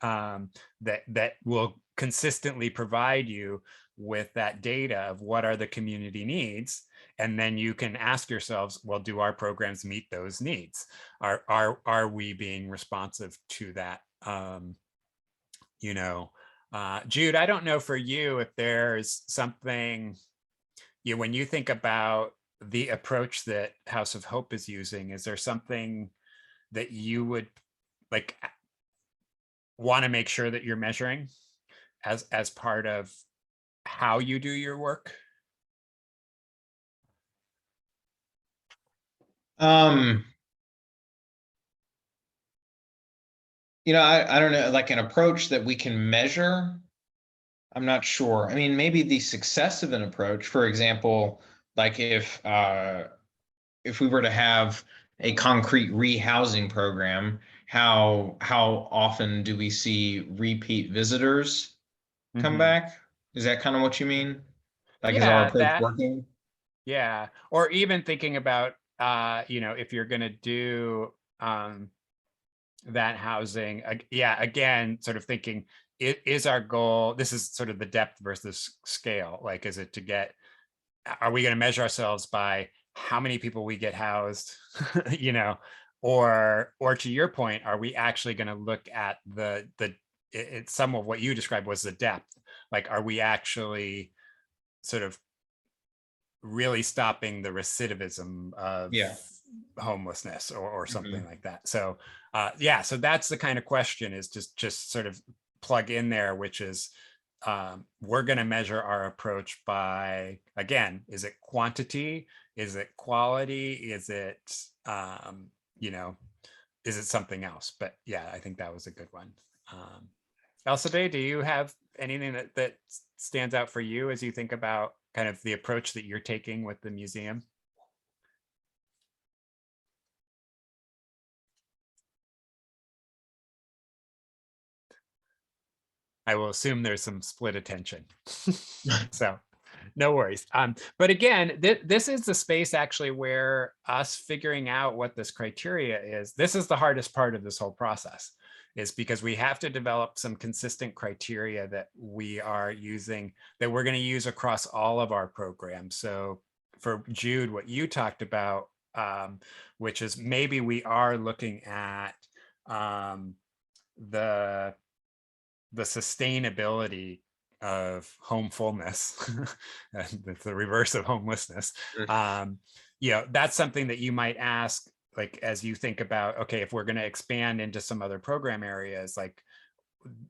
that will consistently provide you with that data of what are the community needs. And then you can ask yourselves, well, do our programs meet those needs? Are we being responsive to that? You know, Jude, I don't know for you if there's something, you know, when you think about the approach that House of Hope is using, is there something that you would like want to make sure that you're measuring as part of how you do your work? You know, I don't know, like an approach that we can measure. I'm not sure. I mean, maybe the success of an approach, for example, like if we were to have a concrete rehousing program, how often do we see repeat visitors come Mhm. back? Is that kind of what you mean? Like, is our Yeah, approach that, working? yeah. Or even thinking about, you know, if you're going to do that housing, yeah, again, sort of thinking, is our goal, this is sort of the depth versus scale, like, is it to get, are we going to measure ourselves by how many people we get housed, you know, or to your point, are we actually going to look at it's some of what you described was the depth, like, are we actually sort of really stopping the recidivism of Yeah. homelessness or something Mhm. like that. So yeah, so that's the kind of question, is just sort of plug in there, which is we're going to measure our approach by, again, is it quantity, is it quality, is it you know, is it something else? But yeah, I think that was a good one. Elsabe, do you have anything that stands out for you as you think about kind of the approach that you're taking with the museum? I will assume there's some split attention. So no worries. But again, this is the space actually where us figuring out what this criteria is, this is the hardest part of this whole process, is because we have to develop some consistent criteria that we are using, that we're going to use across all of our programs. So for Jude, what you talked about, which is maybe we are looking at the sustainability of homefulness, and the reverse of homelessness. You know, that's something that you might ask, like, as you think about, okay, if we're going to expand into some other program areas, like,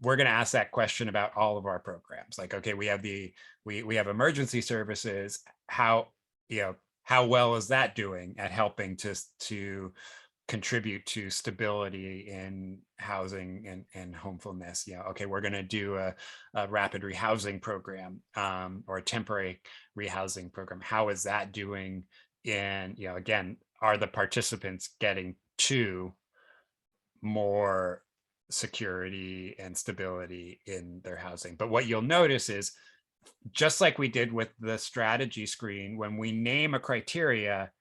we're going to ask that question about all of our programs. Like, okay, we have we have emergency services. How, you know, how well is that doing at helping to contribute to stability in housing and homefulness? Yeah, okay, we're going to do a rapid rehousing program, or a temporary rehousing program. How is that doing? And, you know, again, are the participants getting to more security and stability in their housing. But what you'll notice is, just like we did with the strategy screen, when we name a criteria,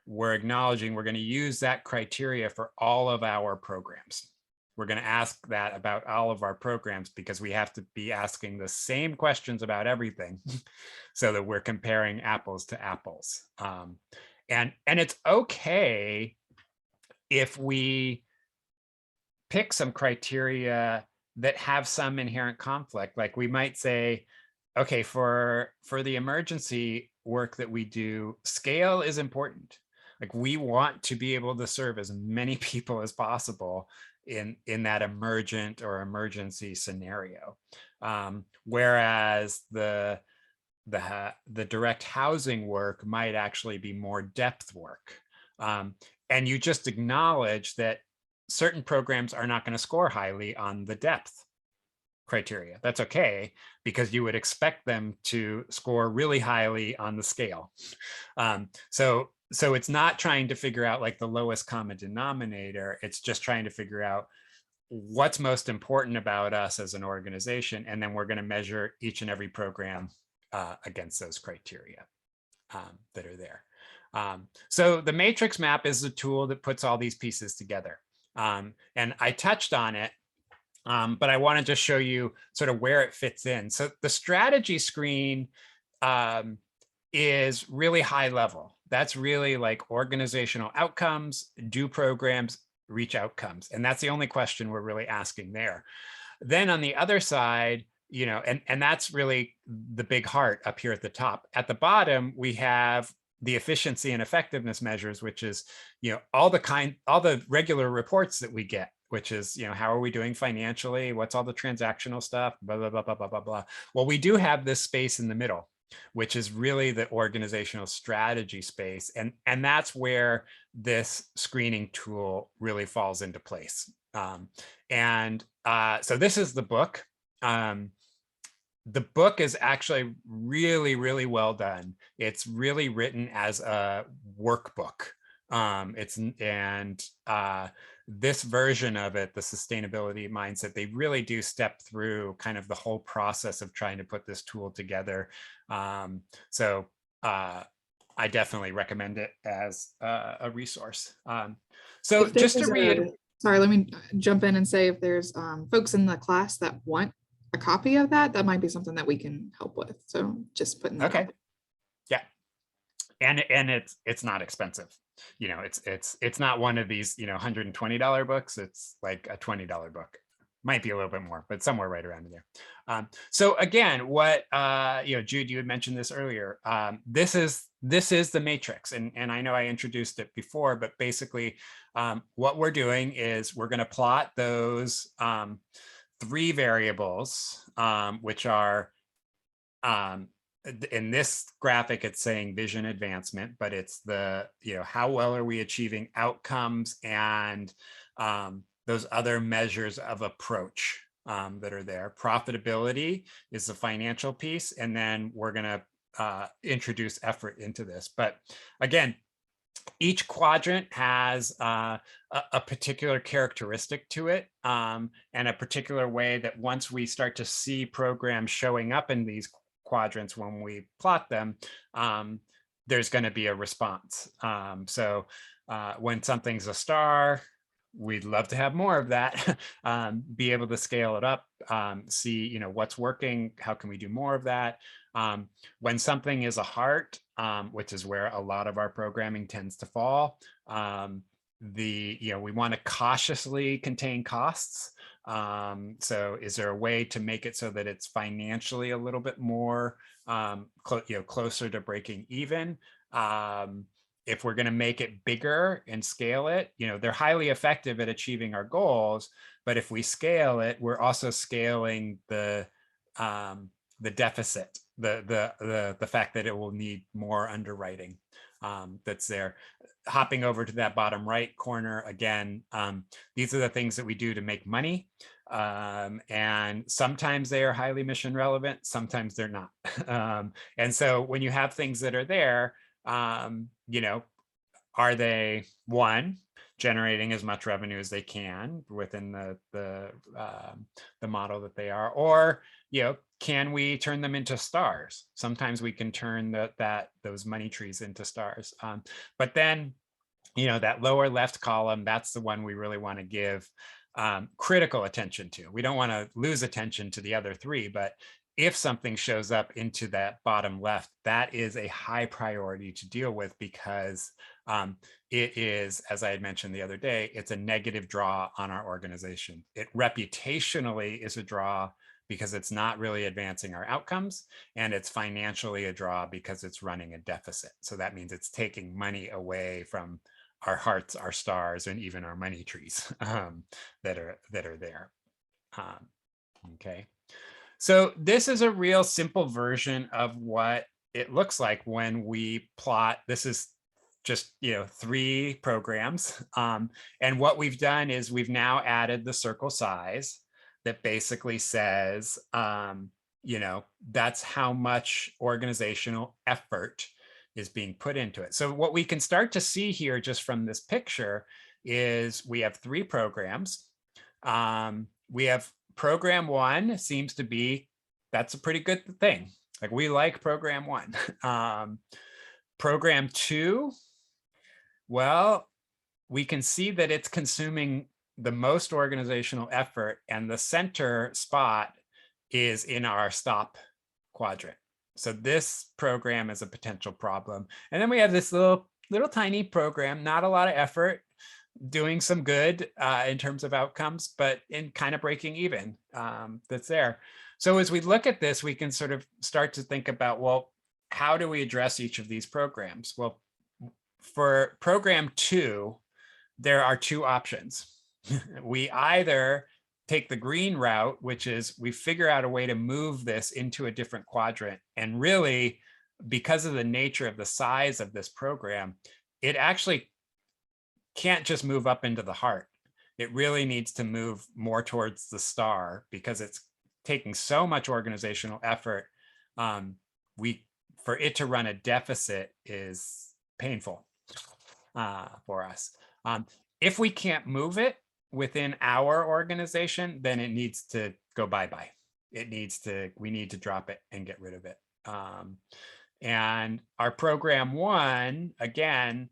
we're acknowledging we're going to use that criteria for all of our programs. We're going to ask that about all of our programs because we have to be asking the same questions about everything so that we're comparing apples to apples. And it's okay if we pick some criteria that have some inherent conflict. Like we might say, okay, for the emergency work that we do, scale is important. Like we want to be able to serve as many people as possible in that emergent or emergency scenario. Whereas the direct housing work might actually be more depth work. And you just acknowledge that certain programs are not going to score highly on the depth criteria. That's okay, because you would expect them to score really highly on the scale. So it's not trying to figure out like the lowest common denominator. It's just trying to figure out what's most important about us as an organization. And then we're going to measure each and every program against those criteria that are there. So the matrix map is the tool that puts all these pieces together. And I touched on it, but I want to just show you sort of where it fits in. So the strategy screen is really high level. That's really like organizational outcomes, do programs, reach outcomes. And that's the only question we're really asking there. Then on the other side, you know, and that's really the big heart up here at the top. At the bottom, we have the efficiency and effectiveness measures, which is, you know, all the regular reports that we get, which is, you know, how are we doing financially? What's all the transactional stuff? Blah, blah, blah, blah, blah, blah, blah. Well, we do have this space in the middle, which is really the organizational strategy space. And that's where this screening tool really falls into place. So this is the book. The book is actually really, really well done. It's really written as a workbook. This version of it, the sustainability mindset, they really do step through kind of the whole process of trying to put this tool together. So I definitely recommend it as a resource. So just to read. Sorry, let me jump in and say if there's folks in the class that want a copy of that, that might be something that we can help with. So just putting that okay. Yeah. And it's not expensive. You know, it's not one of these, you know, $120 books. It's like a $20 book. Might be a little bit more, but somewhere right around in there. So again, what you know, Jude, you had mentioned this earlier. This is the matrix, and I know I introduced it before, but basically, what we're doing is we're going to plot those 3 variables, which are in this graphic, it's saying vision advancement, but it's the, you know, how well are we achieving outcomes and those other measures of approach that are there. Profitability is the financial piece, and then we're going to introduce effort into this. But again, each quadrant has a particular characteristic to it, and a particular way that once we start to see programs showing up in these quadrants, when we plot them, there's going to be a response. So when something's a star, we'd love to have more of that, be able to scale it up, see, you know, what's working, how can we do more of that. When something is a heart, which is where a lot of our programming tends to fall, you know, we want to cautiously contain costs. So is there a way to make it so that it's financially a little bit more, you know, closer to breaking even? If we're going to make it bigger and scale it, you know, they're highly effective at achieving our goals, but if we scale it, we're also scaling the deficit, the fact that it will need more underwriting that's there. Hopping over to that bottom right corner again, these are the things that we do to make money, and sometimes they are highly mission relevant, sometimes they're not. And so when you have things that are there, you know, are they, one, generating as much revenue as they can within the model that they are, or can we turn them into stars? Sometimes we can turn those money trees into stars, but then that lower left column, that's the one we really want to give critical attention to. We don't want to lose attention to the other three, but if something shows up into that bottom left, that is a high priority to deal with, because it is, as I had mentioned the other day, it's a negative draw on our organization. It reputationally is a draw because it's not really advancing our outcomes, and it's financially a draw because it's running a deficit. So that means it's taking money away from our hearts, our stars, and even our money trees that are there. Okay. So this is a real simple version of what it looks like when we plot. This is just 3 programs. And what we've done is we've now added the circle size that basically says, that's how much organizational effort is being put into it. So what we can start to see here just from this picture is we have 3 programs. We have program 1 seems to be, that's a pretty good thing. Like, we like program 1. Program 2, well, we can see that it's consuming the most organizational effort, and the center spot is in our stop quadrant. So this program is a potential problem. And then we have this little tiny program, not a lot of effort, doing some good in terms of outcomes, but in kind of breaking even, that's there. So as we look at this, we can sort of start to think about, well, how do we address each of these programs? Well, for program 2, there are 2 options. We either take the green route, which is we figure out a way to move this into a different quadrant. And really, because of the nature of the size of this program, it actually can't just move up into the heart. It really needs to move more towards the star, because it's taking so much organizational effort. For it to run a deficit is painful for us. If we can't move it within our organization, then it needs to go bye-bye. We need to drop it and get rid of it. And our program 1, again,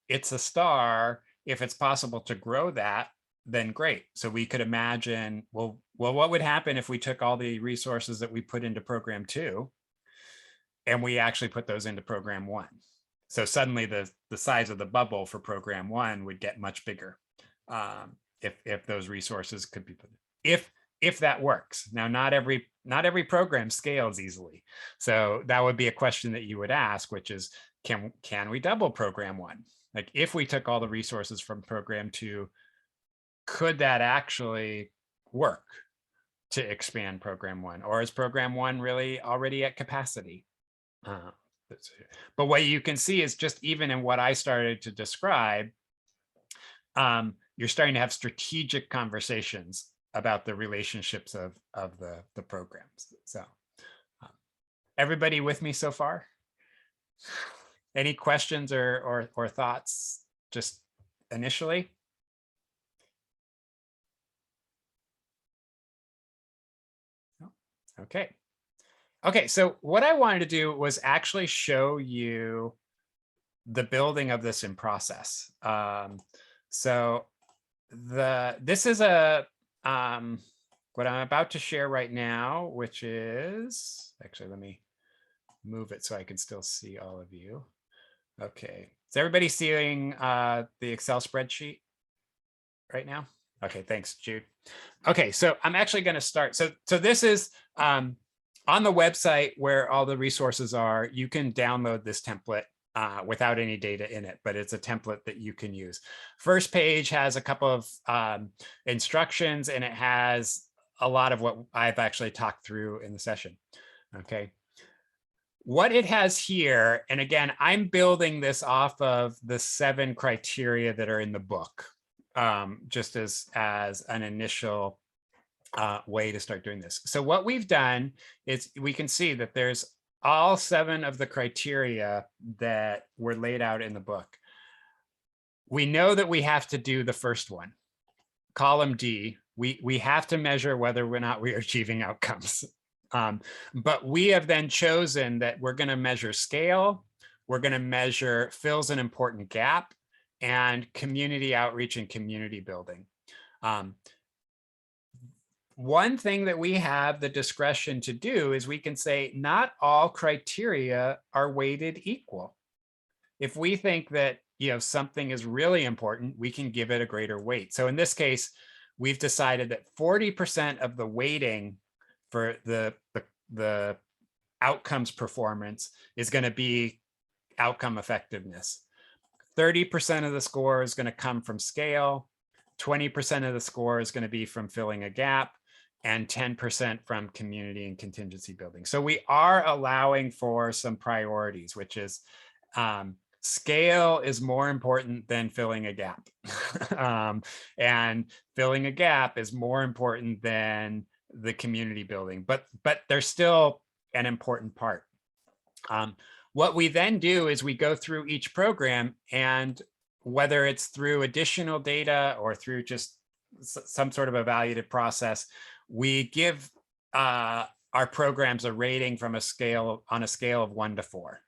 it's a star. If it's possible to grow that, then great. So we could imagine, well, what would happen if we took all the resources that we put into program 2 and we actually put those into program 1? So suddenly the size of the bubble for program 1 would get much bigger. If those resources could be put, if that works. Now, not every program scales easily. So that would be a question that you would ask, which is, can we double program 1? Like, if we took all the resources from program 2, could that actually work to expand program 1? Or is program 1 really already at capacity? But what you can see is, just even in what I started to describe, you're starting to have strategic conversations about the relationships of the programs. So everybody with me so far? Any questions or thoughts just initially? Okay. Okay, so what I wanted to do was actually show you the building of this in process. So this is what I'm about to share right now, which is, actually, let me move it so I can still see all of you. Okay, is everybody seeing the Excel spreadsheet right now? Okay, thanks, Jude. Okay, so I'm actually going to start. So this is on the website where all the resources are. You can download this template without any data in it, but it's a template that you can use. First page has a couple of instructions, and it has a lot of what I've actually talked through in the session. Okay. What it has here, and again, I'm building this off of the 7 criteria that are in the book, just as an initial way to start doing this. So what we've done is, we can see that there's all 7 of the criteria that were laid out in the book. we know that we have to do the first one, column D. We have to measure whether or not we are achieving outcomes. But we have then chosen that we're going to measure scale, we're going to measure fills an important gap, and community outreach and community building. One thing that we have the discretion to do is we can say not all criteria are weighted equal. If we think that something is really important, we can give it a greater weight. So in this case, we've decided that 40% of the weighting for the outcomes performance is going to be outcome effectiveness. 30% of the score is going to come from scale, 20% of the score is going to be from filling a gap, and 10% from community and contingency building. So we are allowing for some priorities, which is scale is more important than filling a gap. And filling a gap is more important than the community building, but they're still an important part. What we then do is we go through each program, and whether it's through additional data or through just some sort of evaluative process, we give our programs a rating from on a scale of 1 to 4.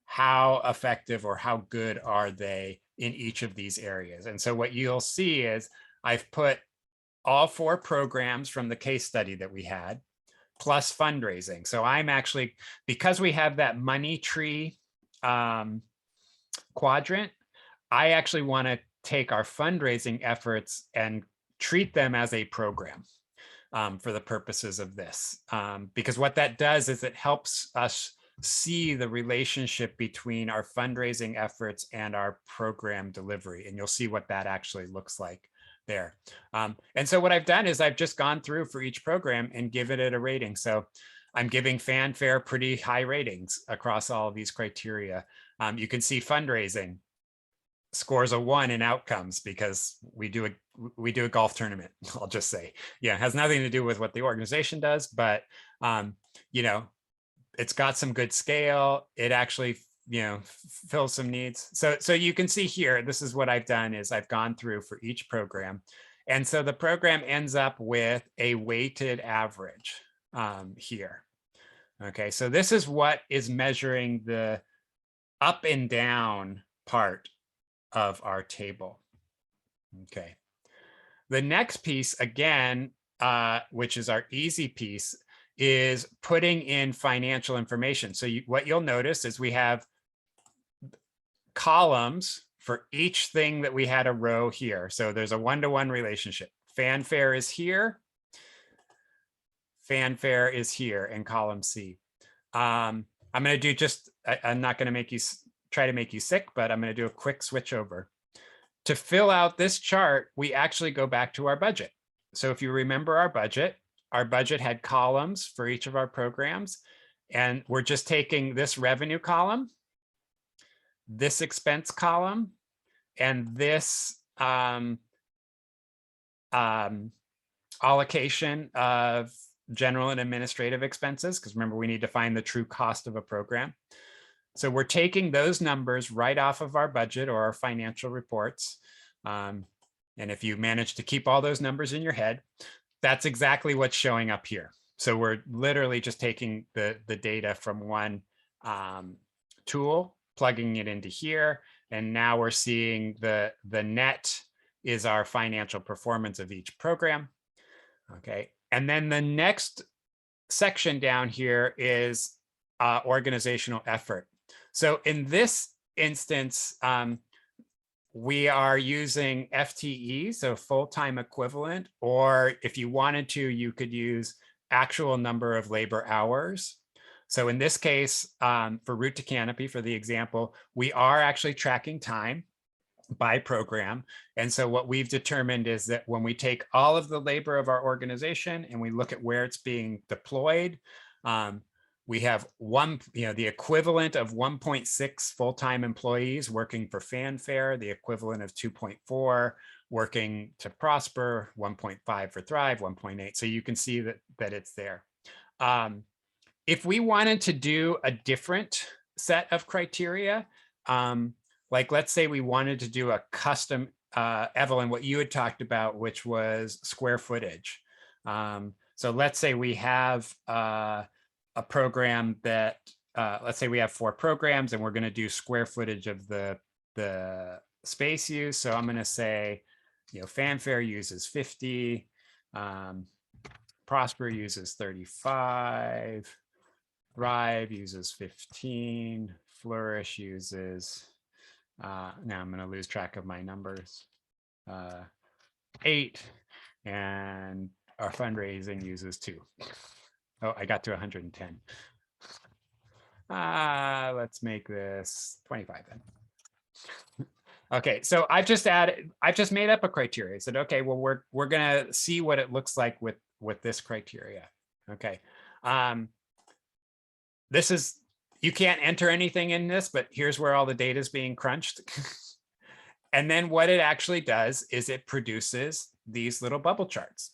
How effective or how good are they in each of these areas? And so what you'll see is I've put all 4 programs from the case study that we had, plus fundraising. So I'm actually, because we have that money tree quadrant, I actually want to take our fundraising efforts and treat them as a program for the purposes of this. Because what that does is it helps us see the relationship between our fundraising efforts and our program delivery. And you'll see what that actually looks like there. And so what I've done is I've just gone through for each program and given it a rating. So I'm giving fanfare pretty high ratings across all of these criteria. You can see fundraising scores a 1 in outcomes because we do a golf tournament. I'll just say, yeah, it has nothing to do with what the organization does, but it's got some good scale. It actually fills some needs. So you can see here, this is what I've done is I've gone through for each program. And so the program ends up with a weighted average here. Okay, so this is what is measuring the up and down part of our table. Okay, the next piece again, which is our easy piece, is putting in financial information. So what you'll notice is we have columns for each thing that we had a row here. So there's a 1-to-1 relationship. Fanfare is here. Fanfare is here in column C. I'm going to do I'm not going to try to make you sick, but I'm going to do a quick switch over. To fill out this chart, we actually go back to our budget. So if you remember our budget had columns for each of our programs, and we're just taking this revenue column, this expense column, and this allocation of general and administrative expenses, because remember, we need to find the true cost of a program. So we're taking those numbers right off of our budget or our financial reports. And if you manage to keep all those numbers in your head, that's exactly what's showing up here. So we're literally just taking the data from one tool, plugging it into here. And now we're seeing the net is our financial performance of each program. Okay. And then the next section down here is organizational effort. So in this instance, we are using FTE, so full-time equivalent, or if you wanted to, you could use actual number of labor hours. So in this case, for Route to Canopy, for the example, we are actually tracking time by program. And so what we've determined is that when we take all of the labor of our organization and we look at where it's being deployed, we have the equivalent of 1.6 full-time employees working for Fanfare, the equivalent of 2.4 working to Prosper, 1.5 for Thrive, 1.8. So you can see that it's there. If we wanted to do a different set of criteria, like, let's say we wanted to do a custom, Evelyn, what you had talked about, which was square footage. So let's say we have a program that, let's say we have 4 programs and we're going to do square footage of the space use. So I'm going to say, Fanfare uses 50, Prosper uses 35, Thrive uses 15, Flourish uses, now I'm going to lose track of my numbers, 8, and our fundraising uses 2. Oh, I got to 110. Let's make this 25 then. Okay, so I've just made up a criteria. I said, okay, well, we're gonna see what it looks like with this criteria. Okay. This is, you can't enter anything in this, but here's where all the data is being crunched. And then what it actually does is it produces these little bubble charts.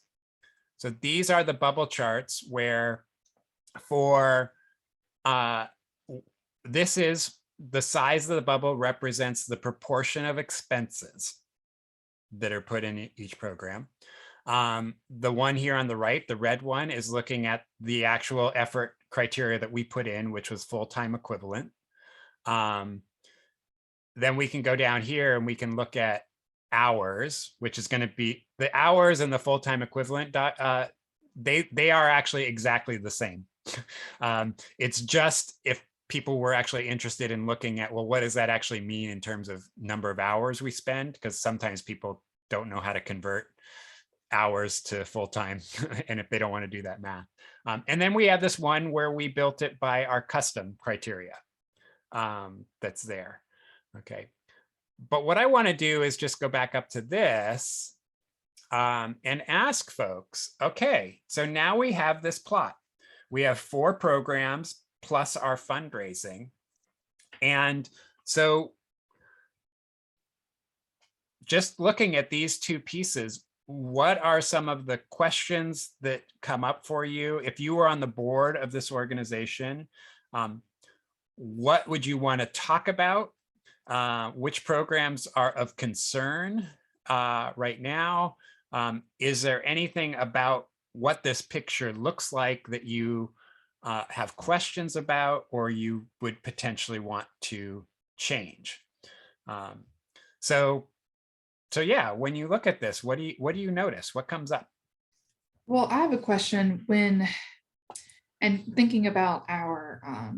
So these are the bubble charts where for, this is the size of the bubble represents the proportion of expenses that are put in each program. The one here on the right, the red one, is looking at the actual effort criteria that we put in, which was full-time equivalent. Then we can go down here and we can look at hours, which is going to be the hours and the full-time equivalent. They are actually exactly the same. It's just if people were actually interested in looking at, well, what does that actually mean in terms of number of hours we spend? Because sometimes people don't know how to convert hours to full-time and if they don't want to do that math. And then we have this one where we built it by our custom criteria that's there. Okay. But what I want to do is just go back up to this and ask folks, okay, so now we have this plot. We have 4 programs plus our fundraising. And so just looking at these 2 pieces, what are some of the questions that come up for you? If you were on the board of this organization, what would you want to talk about? Which programs are of concern right now? Is there anything about what this picture looks like that you have questions about, or you would potentially want to change? So yeah, when you look at this, what do you notice? What comes up? Well, I have a question and thinking about our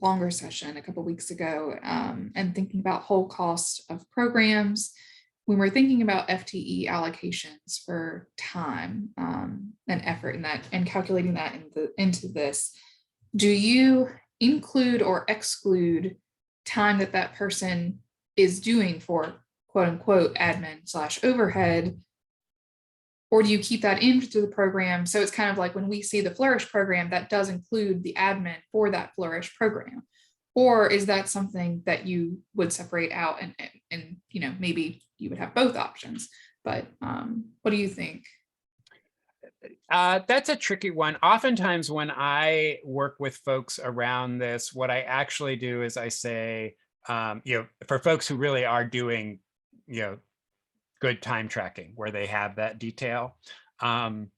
longer session a couple weeks ago, and thinking about whole cost of programs, when we're thinking about FTE allocations for time and effort in that, and calculating that into this, do you include or exclude time that person is doing for quote unquote admin / overhead? Or do you keep that into the program? So it's kind of like when we see the Flourish program, that does include the admin for that Flourish program. Or is that something that you would separate out and maybe you would have both options? But what do you think? That's a tricky one. Oftentimes when I work with folks around this, what I actually do is I say, for folks who really are doing, good time tracking where they have that detail, I'll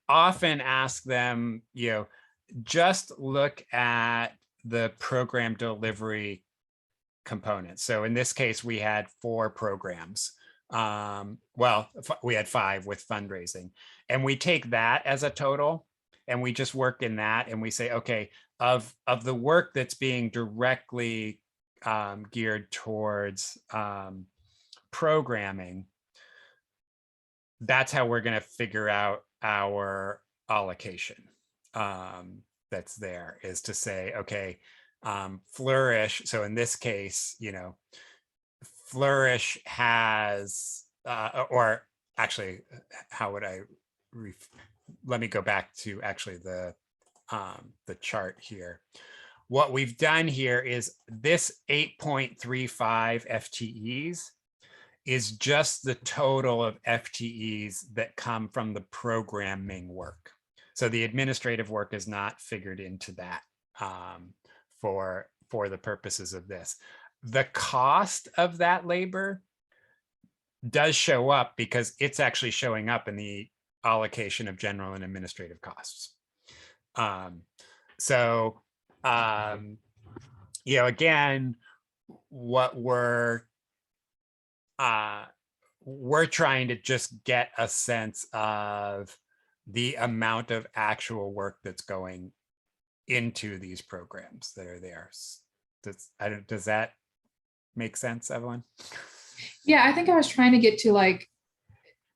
often ask them, just look at the program delivery components. So in this case, we had 4 programs. Well, we had 5 with fundraising, and we take that as a total and we just work in that, and we say, okay, of the work that's being directly geared towards programming, that's how we're going to figure out our allocation that's there, is to say, okay, Flourish. So in this case, Flourish has, or actually, how would I, let me go back to actually the chart here. What we've done here is this 8.35 FTEs is just the total of FTEs that come from the programming work. So the administrative work is not figured into that for the purposes of this. the cost of that labor does show up because it's actually showing up in the allocation of general and administrative costs. So, again, what we're trying to just get a sense of the amount of actual work that's going into these programs that are there. Does that make sense, Evelyn? Yeah, I think I was trying to get to like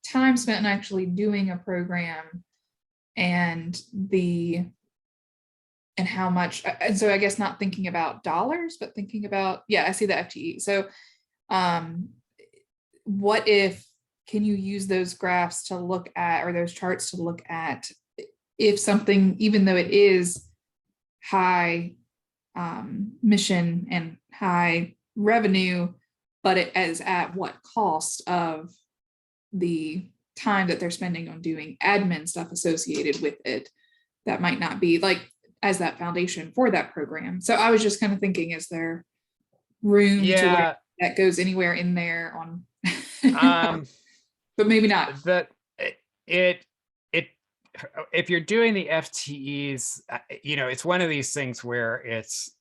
time spent in actually doing a program and how much, and so I guess not thinking about dollars, but thinking about, I see the FTE. So what if, can you use those graphs to look at, or those charts to look at, if something, even though it is high mission and high revenue, but it is at what cost of the time that they're spending on doing admin stuff associated with it, that might not be like as that foundation for that program. So I was just kind of thinking, is there room to where that goes anywhere in there on but maybe not. If you're doing the FTEs, it's one of these things where it's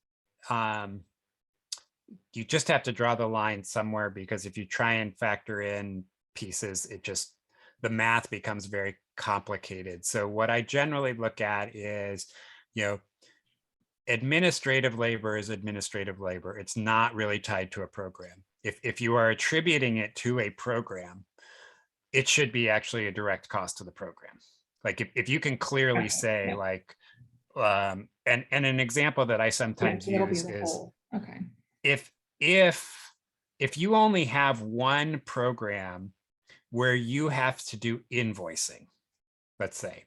you just have to draw the line somewhere, because if you try and factor in pieces, the math becomes very complicated. So what I generally look at is, administrative labor is administrative labor. It's not really tied to a program. If you are attributing it to a program, it should be actually a direct cost to the program. Like if you can clearly say like, and an example that I sometimes use is, okay, if you only have one program where you have to do invoicing, let's say,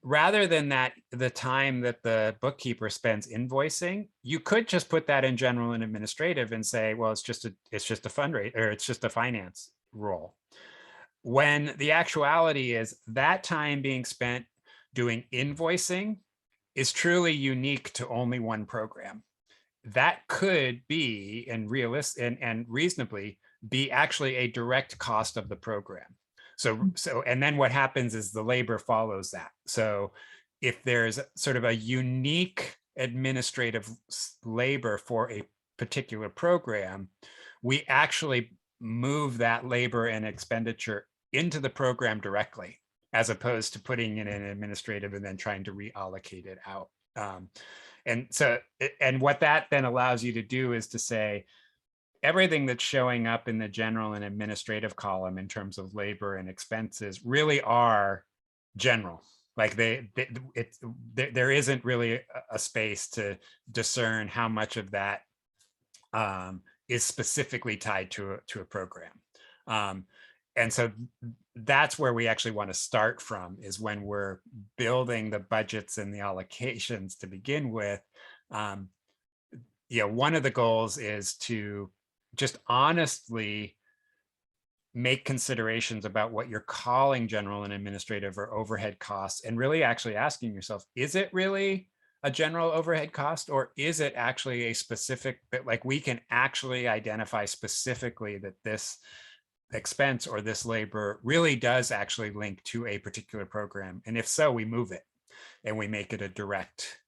rather than the time that the bookkeeper spends invoicing, you could just put that in general and administrative and say, well, it's just a fundraiser, or it's just a finance role. When the actuality is that time being spent doing invoicing is truly unique to only one program. That could be, and reasonably be, actually a direct cost of the program. So, and then what happens is the labor follows that. So if there's sort of a unique administrative labor for a particular program, we actually move that labor and expenditure into the program directly, as opposed to putting it in administrative and then trying to reallocate it out. And what that then allows you to do is to say, everything that's showing up in the general and administrative column in terms of labor and expenses really are general. Like there isn't really a space to discern how much of that is specifically tied to a program. And so that's where we actually want to start from, is when we're building the budgets and the allocations to begin with. One of the goals is to just honestly make considerations about what you're calling general and administrative or overhead costs, and really actually asking yourself, is it really a general overhead cost, or is it actually a specific, that like we can actually identify specifically that this expense or this labor really does actually link to a particular program? And if so, we move it and we make it a direct,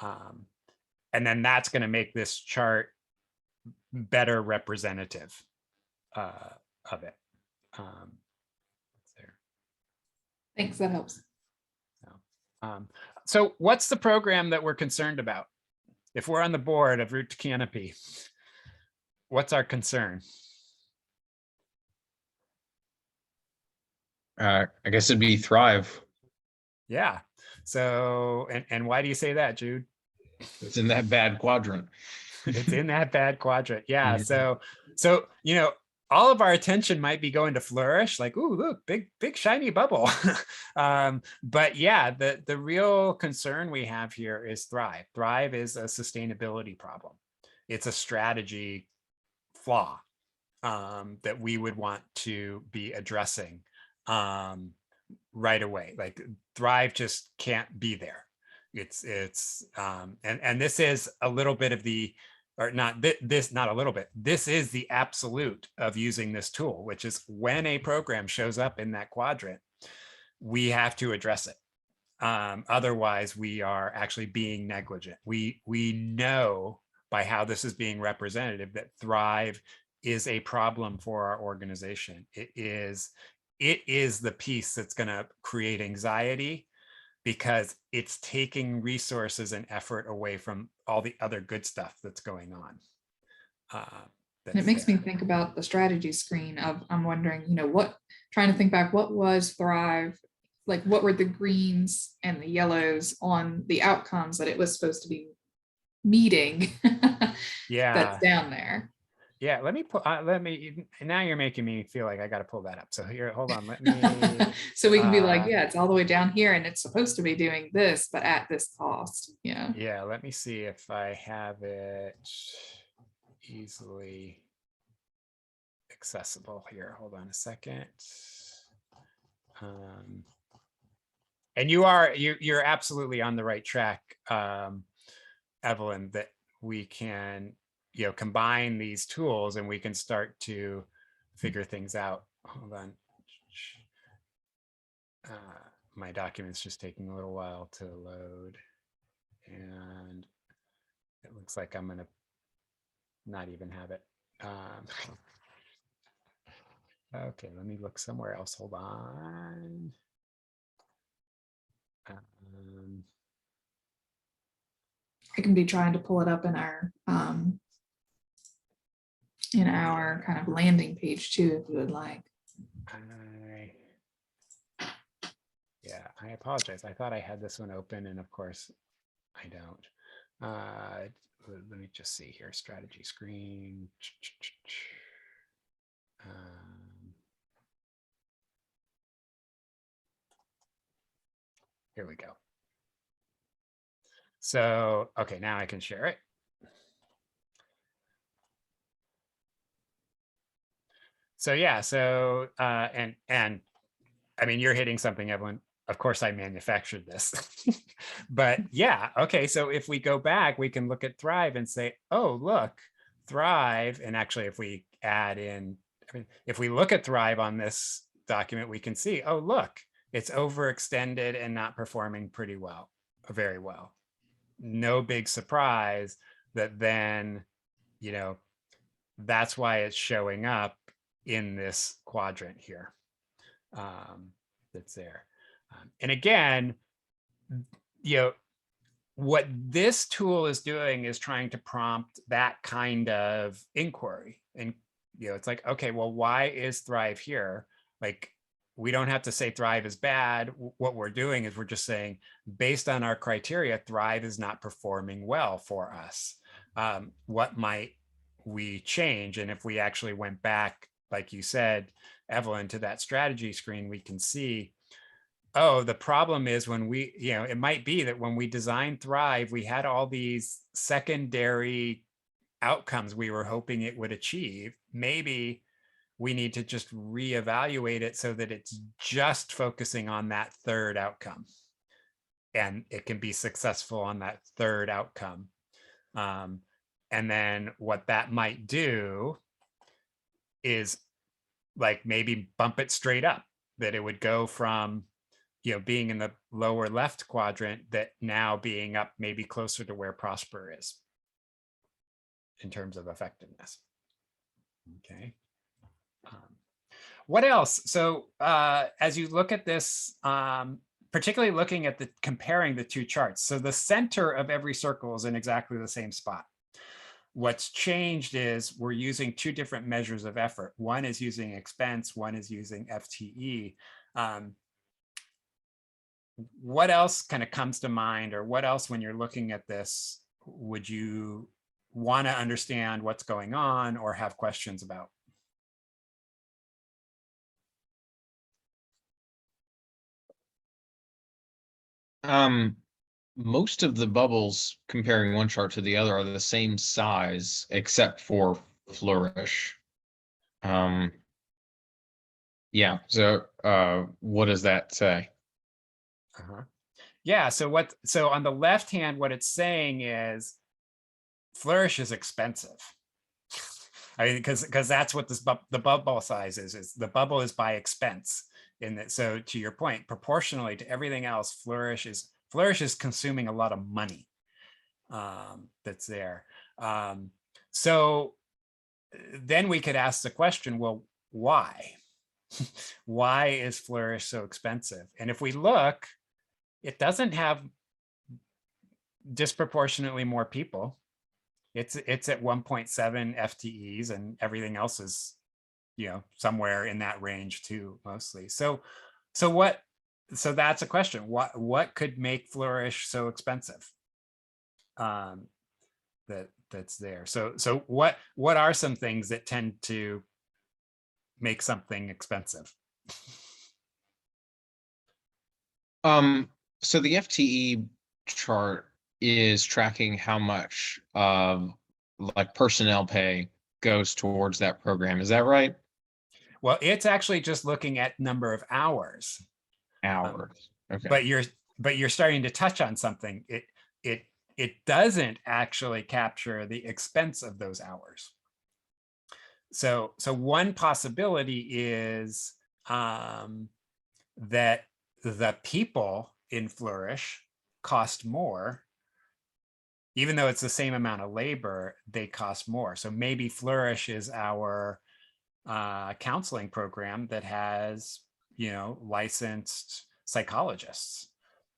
and then that's going to make this chart better representative of it. There. Thanks, that helps. So what's the program that we're concerned about? If we're on the board of Route to Canopy, what's our concern? I guess it'd be Thrive. Yeah. So, and why do you say that, Jude? It's in that bad quadrant. It's in that bad quadrant. Yeah. So, all of our attention might be going to Flourish, like, ooh, look, big shiny bubble. But yeah, the real concern we have here is Thrive. Thrive is a sustainability problem. It's a strategy flaw that we would want to be addressing right away. Like Thrive just can't be there. And this is a little bit of or not this, not a little bit. This is the absolute of using this tool, which is when a program shows up in that quadrant, we have to address it. Otherwise, we are actually being negligent. We know by how this is being representative that Thrive is a problem for our organization. It is the piece that's going to create anxiety because it's taking resources and effort away from all the other good stuff that's going on. And it makes me think about the strategy screen of, I'm wondering, trying to think back, what was Thrive? Like, what were the greens and the yellows on the outcomes that it was supposed to be meeting? Yeah. That's down there. Yeah, let me, now you're making me feel like I got to pull that up. So here, hold on, let me. So we can be like, yeah, it's all the way down here and it's supposed to be doing this, but at this cost. Yeah. Yeah, let me see if I have it easily accessible here. Hold on a second. And you're absolutely on the right track, Evelyn, that we can, combine these tools and we can start to figure things out. Hold on. My document's just taking a little while to load. And it looks like I'm gonna not even have it. Okay, let me look somewhere else. Hold on. I can be trying to pull it up in our kind of landing page too, if you would like. Yeah, I apologize. I thought I had this one open, and of course I don't. Let me just see here. Strategy screen. Here we go. So, okay, now I can share it. So yeah, so and I mean, you're hitting something, Evelyn. Of course, I manufactured this, but yeah, okay. So if we go back, we can look at Thrive and say, oh, look, Thrive. And actually, if we add in, I mean, if we look at Thrive on this document, we can see, oh, look, it's overextended and not performing pretty well, very well. No big surprise that then, that's why it's showing up in this quadrant here. That's there. And again, what this tool is doing is trying to prompt that kind of inquiry. And, it's like, okay, well, why is Thrive here? Like, we don't have to say Thrive is bad. What we're doing is we're just saying, based on our criteria, Thrive is not performing well for us. What might we change? And if we actually went back, like you said, Evelyn, to that strategy screen, we can see, oh, the problem is when we, it might be that when we designed Thrive, we had all these secondary outcomes we were hoping it would achieve. Maybe we need to just reevaluate it so that it's just focusing on that third outcome. And it can be successful on that third outcome. And then what that might do is like maybe bump it straight up, that it would go from, being in the lower left quadrant, that now being up maybe closer to where Prosper is in terms of effectiveness. Okay. What else? So as you look at this, particularly looking at comparing the two charts, so the center of every circle is in exactly the same spot. What's changed is we're using two different measures of effort. One is using expense, one is using FTE. What else kind of comes to mind, or what else, when you're looking at this, would you want to understand what's going on or have questions about? Most of the bubbles comparing one chart to the other are the same size, except for Flourish. Yeah, so what does that say? Yeah, so on the left hand, what it's saying is Flourish is expensive. I mean, because that's what the bubble size is the bubble is by expense. In that, so to your point, proportionally to everything else, Flourish is consuming a lot of money that's there. So then we could ask the question, well, why? Why is Flourish so expensive? And if we look, it doesn't have disproportionately more people. It's at 1.7 FTEs, and everything else is, somewhere in that range too, mostly. So that's a question. What could make Flourish so expensive? That's there. So what are some things that tend to make something expensive? So the FTE chart is tracking how much like personnel pay goes towards that program. Is that right? Well, it's actually just looking at number of hours. Hours. Okay. But you're starting to touch on something. It doesn't actually capture the expense of those hours. So one possibility is that the people in Flourish cost more. Even though it's the same amount of labor, they cost more. So maybe Flourish is our counseling program that has, licensed psychologists,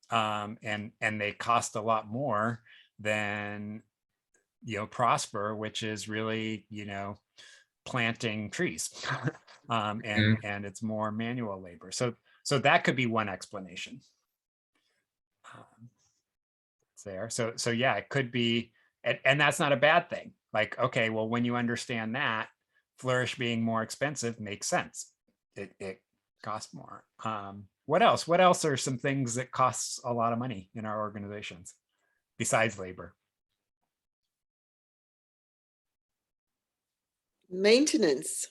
and they cost a lot more than, Prosper, which is really, planting trees, and it's more manual labor. So that could be one explanation. There. So yeah, it could be, and that's not a bad thing. Like, okay, well, when you understand that, Flourish being more expensive makes sense. It costs more. What else? What else are some things that costs a lot of money in our organizations besides labor? Maintenance.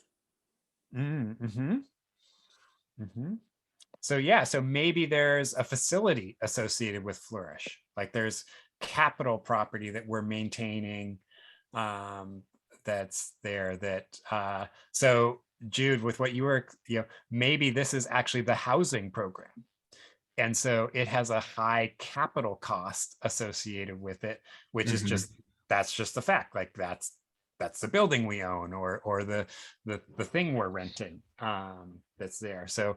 So yeah, so maybe there's a facility associated with Flourish. Like there's capital property that we're maintaining that's there that so Jude, with what you were, maybe this is actually the housing program. And so it has a high capital cost associated with it, which is that's just the fact. Like that's the building we own, or the thing we're renting that's there. So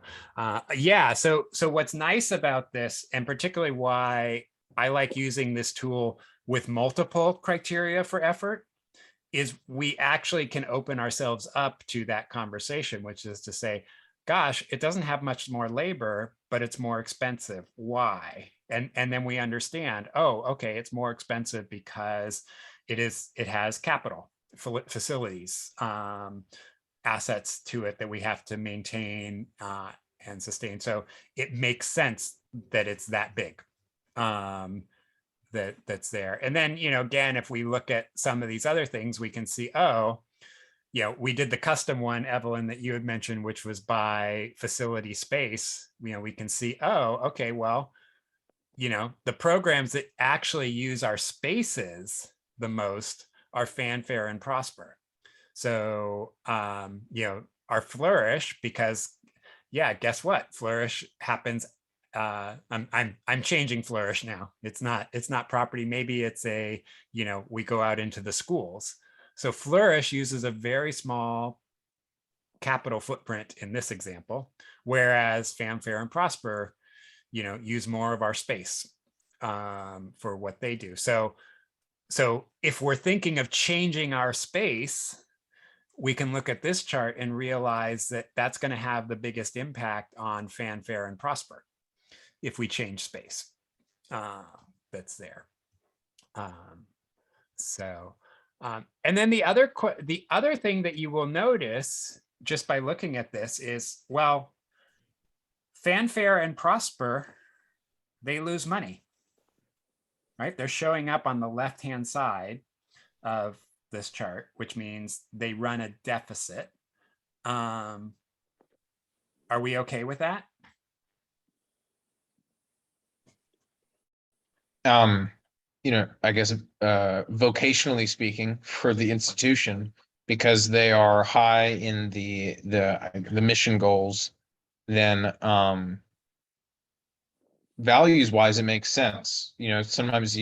yeah, so what's nice about this, and particularly why I like using this tool with multiple criteria for effort, is we actually can open ourselves up to that conversation, which is to say, gosh, it doesn't have much more labor, but it's more expensive. Why? And then we understand, oh, okay, it's more expensive because it has capital, facilities, assets to it that we have to maintain and sustain. So it makes sense that it's that big. That's there. And then, again, if we look at some of these other things, we can see, oh, we did the custom one, Evelyn, that you had mentioned, which was by facility space. We can see, oh, okay, well, the programs that actually use our spaces the most are Fanfare and Prosper. So, our Flourish, because yeah, guess what? Flourish happens. I'm changing Flourish now. It's not property. Maybe it's we go out into the schools. So Flourish uses a very small capital footprint in this example, whereas Fanfare and Prosper, use more of our space for what they do. So if we're thinking of changing our space, we can look at this chart and realize that that's going to have the biggest impact on Fanfare and Prosper if we change space that's there. And then the other thing that you will notice just by looking at this is, well, Fanfare and Prosper, they lose money, right? They're showing up on the left-hand side of this chart, which means they run a deficit. Are we okay with that? I guess, vocationally speaking for the institution, because they are high in the mission goals, then, values wise, it makes sense. Sometimes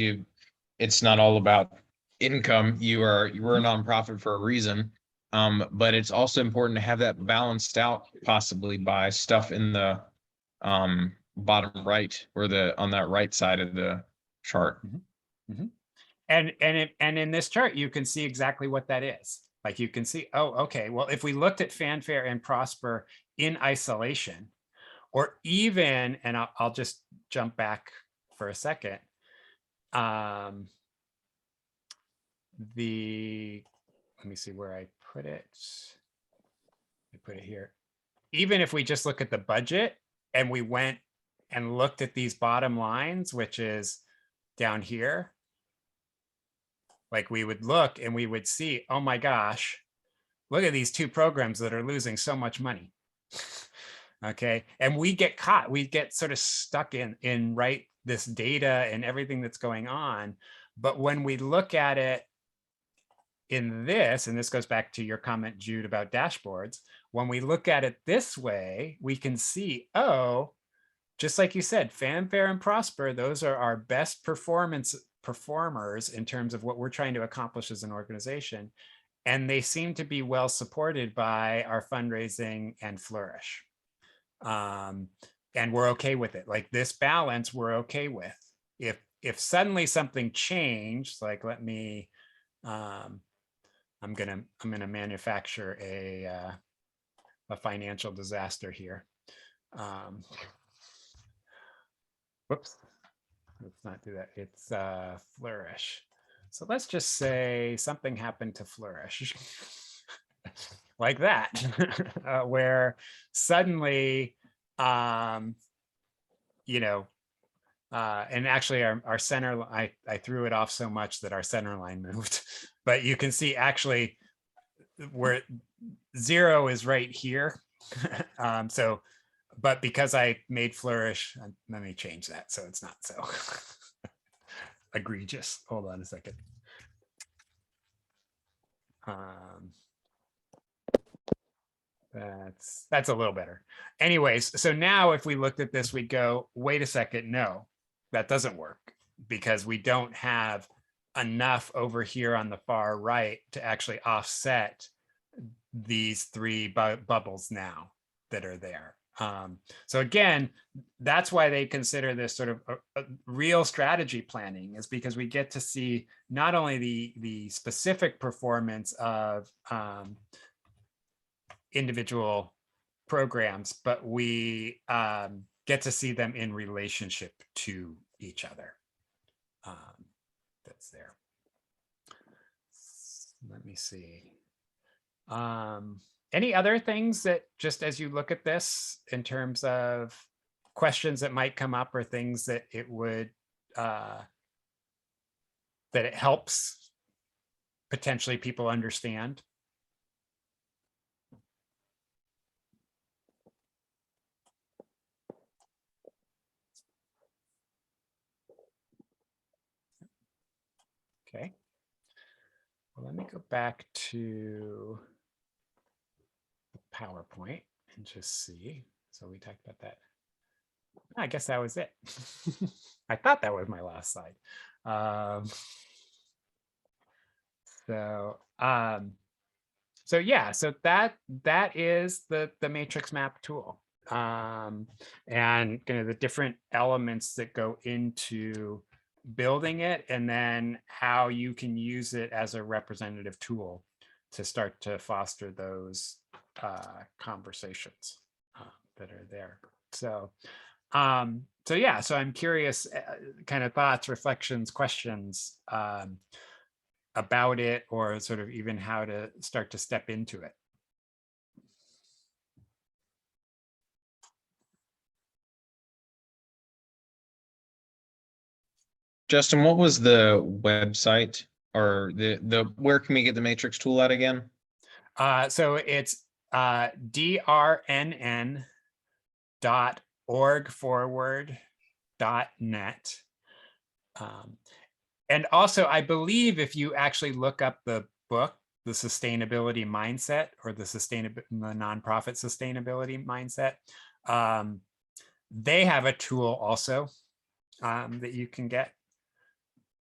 it's not all about income. You're a nonprofit for a reason. But it's also important to have that balanced out possibly by stuff in the bottom right, or on that right side of the chart. And in this chart, you can see exactly what that is. Like you can see, oh, okay, well, if we looked at Fanfare and Prosper in isolation, or even, and I'll just jump back for a second. Let me see where I put it. I put it here. Even if we just look at the budget and we went and looked at these bottom lines, which is down here, like we would look and we would see, oh my gosh, look at these two programs that are losing so much money. Okay. And we get caught, we get sort of stuck in right, this data and everything that's going on. But when we look at it in this, and this goes back to your comment, Jude, about dashboards, when we look at it this way, we can see, oh, just like you said, Fanfare and Prosper, those are our best performers in terms of what we're trying to accomplish as an organization. And they seem to be well supported by our fundraising and Flourish. And we're okay with it. Like this balance, we're okay with. If suddenly something changed, like let me, I'm gonna manufacture a financial disaster here. Whoops, let's not do that. It's Flourish. So let's just say something happened to Flourish like that, where suddenly, and actually our center, I threw it off so much that our center line moved, but you can see actually where 0 is right here. But because I made Flourish, let me change that so it's not so egregious. Hold on a second. That's a little better. Anyways, so now if we looked at this, we'd go, wait a second, no, that doesn't work, because we don't have enough over here on the far right to actually offset these three bubbles now that are there. So again, that's why they consider this sort of a real strategy planning, is because we get to see not only the specific performance of individual programs, but we get to see them in relationship to each other. That's there. Let me see. Any other things that, just as you look at this, in terms of questions that might come up, or things that it would, that it helps potentially people understand? Okay. Well, let me go back to the PowerPoint and just see. So we talked about that. I guess that was it. I thought that was my last slide. So yeah, so that is the matrix map tool, and kind of the different elements that go into building it, and then how you can use it as a representative tool to start to foster those conversations that are there. So yeah, so I'm curious, kind of thoughts, reflections, questions about it, or sort of even how to start to step into it. Justin, what was the website, or the where can we get the matrix tool at again? So it's drnn.org/net. And also, I believe if you actually look up the book, The Sustainability Mindset, or the Nonprofit Sustainability Mindset, they have a tool also that you can get.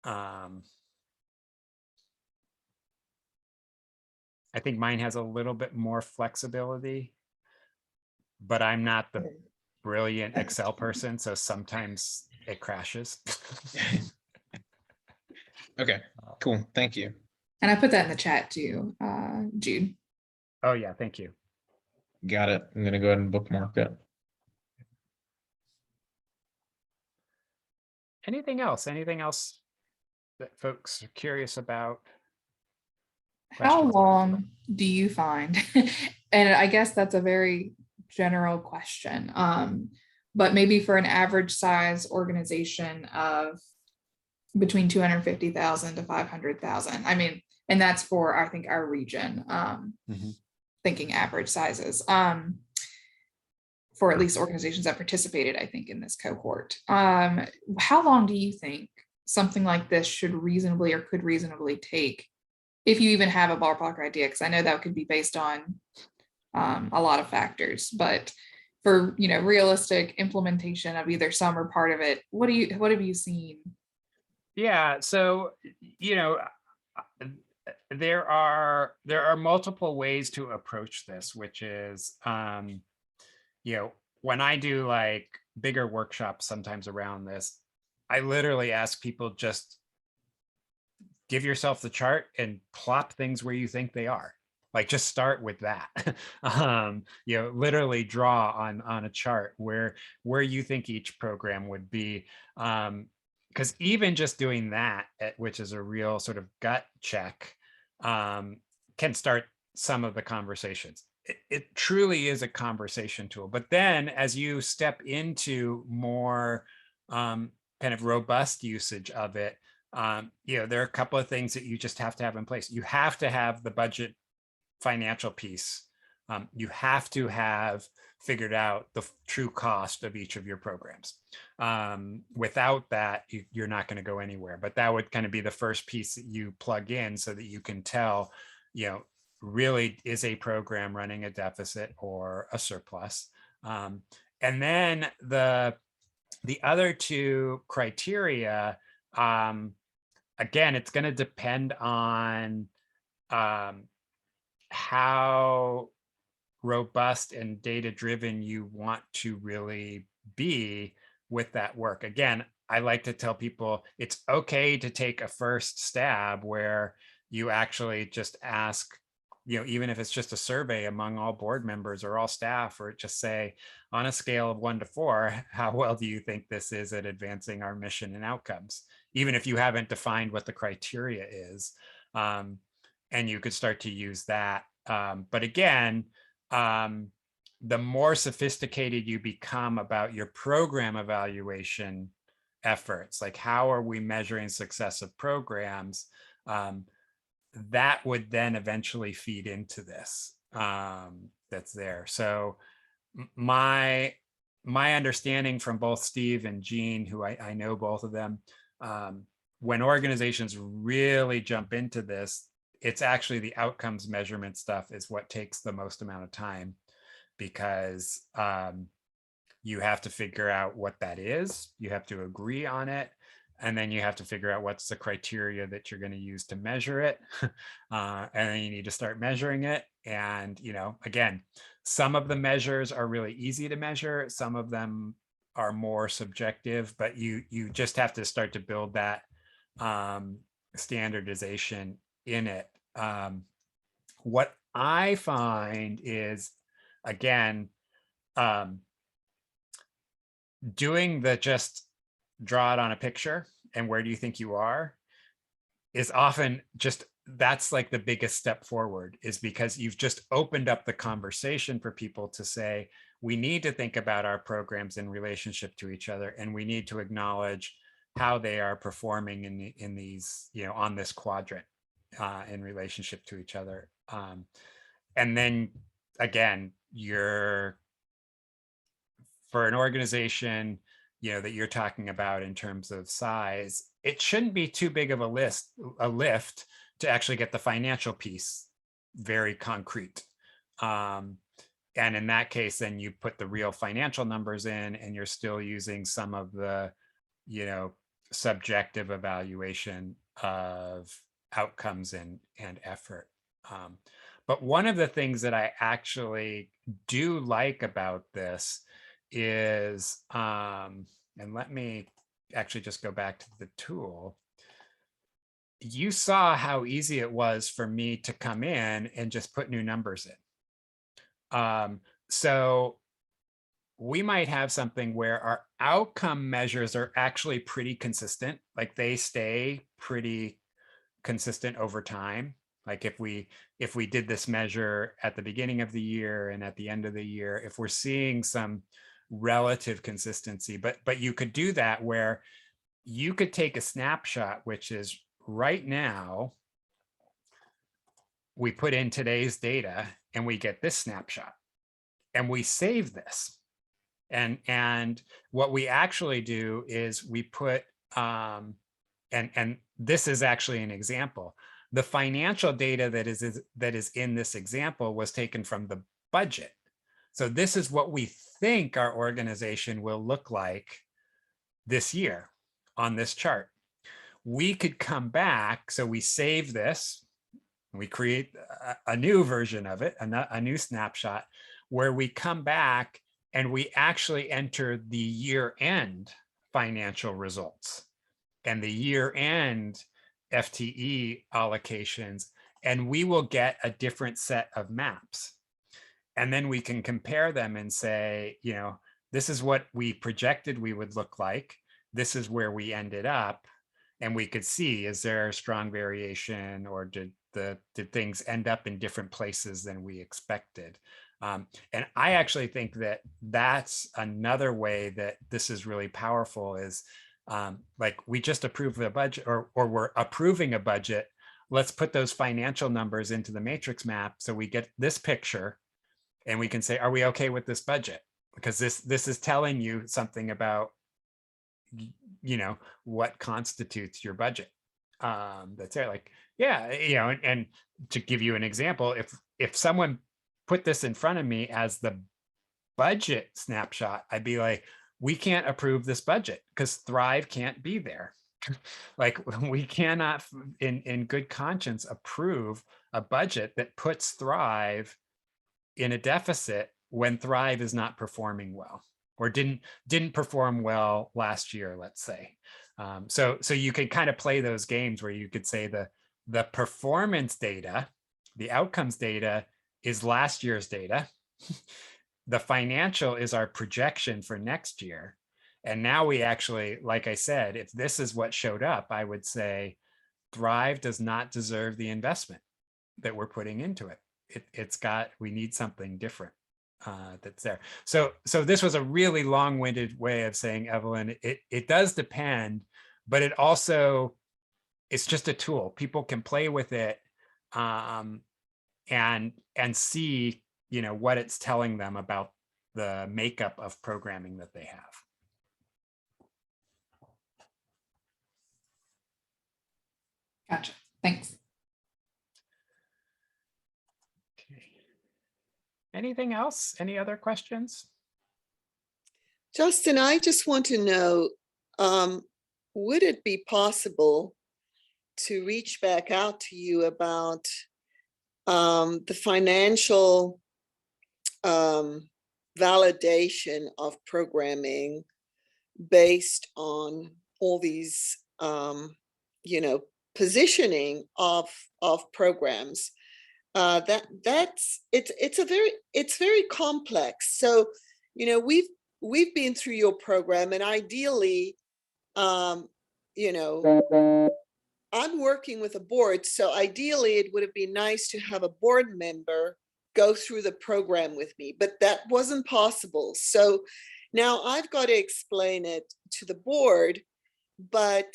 I think mine has a little bit more flexibility, but I'm not the brilliant Excel person, so sometimes it crashes. Okay, cool. Thank you. And I put that in the chat too, Jude. Oh yeah, thank you. Got it. I'm gonna go ahead and bookmark it. Anything else? Anything else that folks are curious about? How Questions about? long do you find? And I guess that's a very general question. But maybe for an average size organization of between 250,000 to 500,000. I mean, and that's for, I think, our region, Mhm. thinking average sizes. For at least organizations that participated, I think, in this cohort. How long do you think something like this should reasonably or could reasonably take, if you even have a ballpark idea? Because I know that could be based on a lot of factors, but for realistic implementation of either some or part of it, what have you seen? Yeah, so there are multiple ways to approach this, which is when I do like bigger workshops sometimes around this, I literally ask people, just give yourself the chart and plop things where you think they are. Like, just start with that. Literally draw on a chart where you think each program would be. Because even just doing that, which is a real sort of gut check, can start some of the conversations. It truly is a conversation tool. But then as you step into more kind of robust usage of it, there are a couple of things that you just have to have in place. You have to have the budget financial piece. You have to have figured out the true cost of each of your programs. Without that, you're not going to go anywhere. But that would kind of be the first piece that you plug in so that you can tell, really, is a program running a deficit or a surplus? And then the other two criteria, again, it's going to depend on how robust and data driven you want to really be with that work. Again, I like to tell people it's okay to take a first stab where you actually just ask, even if it's just a survey among all board members or all staff, or just say, on a scale of 1 to 4, how well do you think this is at advancing our mission and outcomes? Even if you haven't defined what the criteria is. And you could start to use that. But again, the more sophisticated you become about your program evaluation efforts, like how are we measuring success of programs, that would then eventually feed into this that's there. So my understanding from both Steve and Jean, who I know both of them, when organizations really jump into this, it's actually the outcomes measurement stuff is what takes the most amount of time, because you have to figure out what that is. You have to agree on it. And then you have to figure out what's the criteria that you're going to use to measure it. And then you need to start measuring it. And, again, some of the measures are really easy to measure. Some of them are more subjective, but you just have to start to build that standardization in it. What I find is, again, doing the just draw it on a picture and where do you think you are is often just, that's like the biggest step forward, is because you've just opened up the conversation for people to say, we need to think about our programs in relationship to each other, and we need to acknowledge how they are performing in these, on this quadrant in relationship to each other. And then again, for an organization, that you're talking about in terms of size, it shouldn't be too big of a lift to actually get the financial piece very concrete. And in that case, then you put the real financial numbers in, and you're still using some of the, subjective evaluation of outcomes and effort. But one of the things that I actually do like about this is, and let me actually just go back to the tool. You saw how easy it was for me to come in and just put new numbers in. So we might have something where our outcome measures are actually pretty consistent, like they stay pretty consistent over time. Like if we did this measure at the beginning of the year and at the end of the year, if we're seeing some relative consistency, but you could do that where you could take a snapshot, which is right now, we put in today's data and we get this snapshot and we save this. And what we actually do is we put, and this is actually an example. The financial data that is in this example was taken from the budget. So this is what we think our organization will look like this year on this chart. We could come back, so we save this, we create a new version of it, a new snapshot, where we come back and we actually enter the year-end financial results and the year-end FTE allocations, and we will get a different set of maps. And then we can compare them and say, this is what we projected we would look like. This is where we ended up. And we could see, is there a strong variation, or did things end up in different places than we expected? And I actually think that that's another way that this is really powerful is, like, we just approved a budget, or we're approving a budget. Let's put those financial numbers into the matrix map so we get this picture, and we can say, are we okay with this budget? Because this is telling you something about, what constitutes your budget. That's it. Like, yeah, and to give you an example, if someone put this in front of me as the budget snapshot, I'd be like, we can't approve this budget because Thrive can't be there. Like, we cannot in good conscience approve a budget that puts Thrive in a deficit when Thrive is not performing well, or didn't perform well last year, let's say. So you could kind of play those games where you could say the performance data, the outcomes data, is last year's data. The financial is our projection for next year. And now we actually, like I said, if this is what showed up, I would say Thrive does not deserve the investment that we're putting into it. We need something different that's there. So this was a really long-winded way of saying, Evelyn, it does depend, but it also, it's just a tool. People can play with it and see, what it's telling them about the makeup of programming that they have. Gotcha. Thanks. Okay. Anything else? Any other questions? Justin, I just want to know, would it be possible to reach back out to you about the financial validation of programming based on all these, positioning of programs? It's very complex. So, we've been through your program, and ideally, I'm working with a board, so ideally it would have been nice to have a board member go through the program with me, but that wasn't possible. So now I've got to explain it to the board, but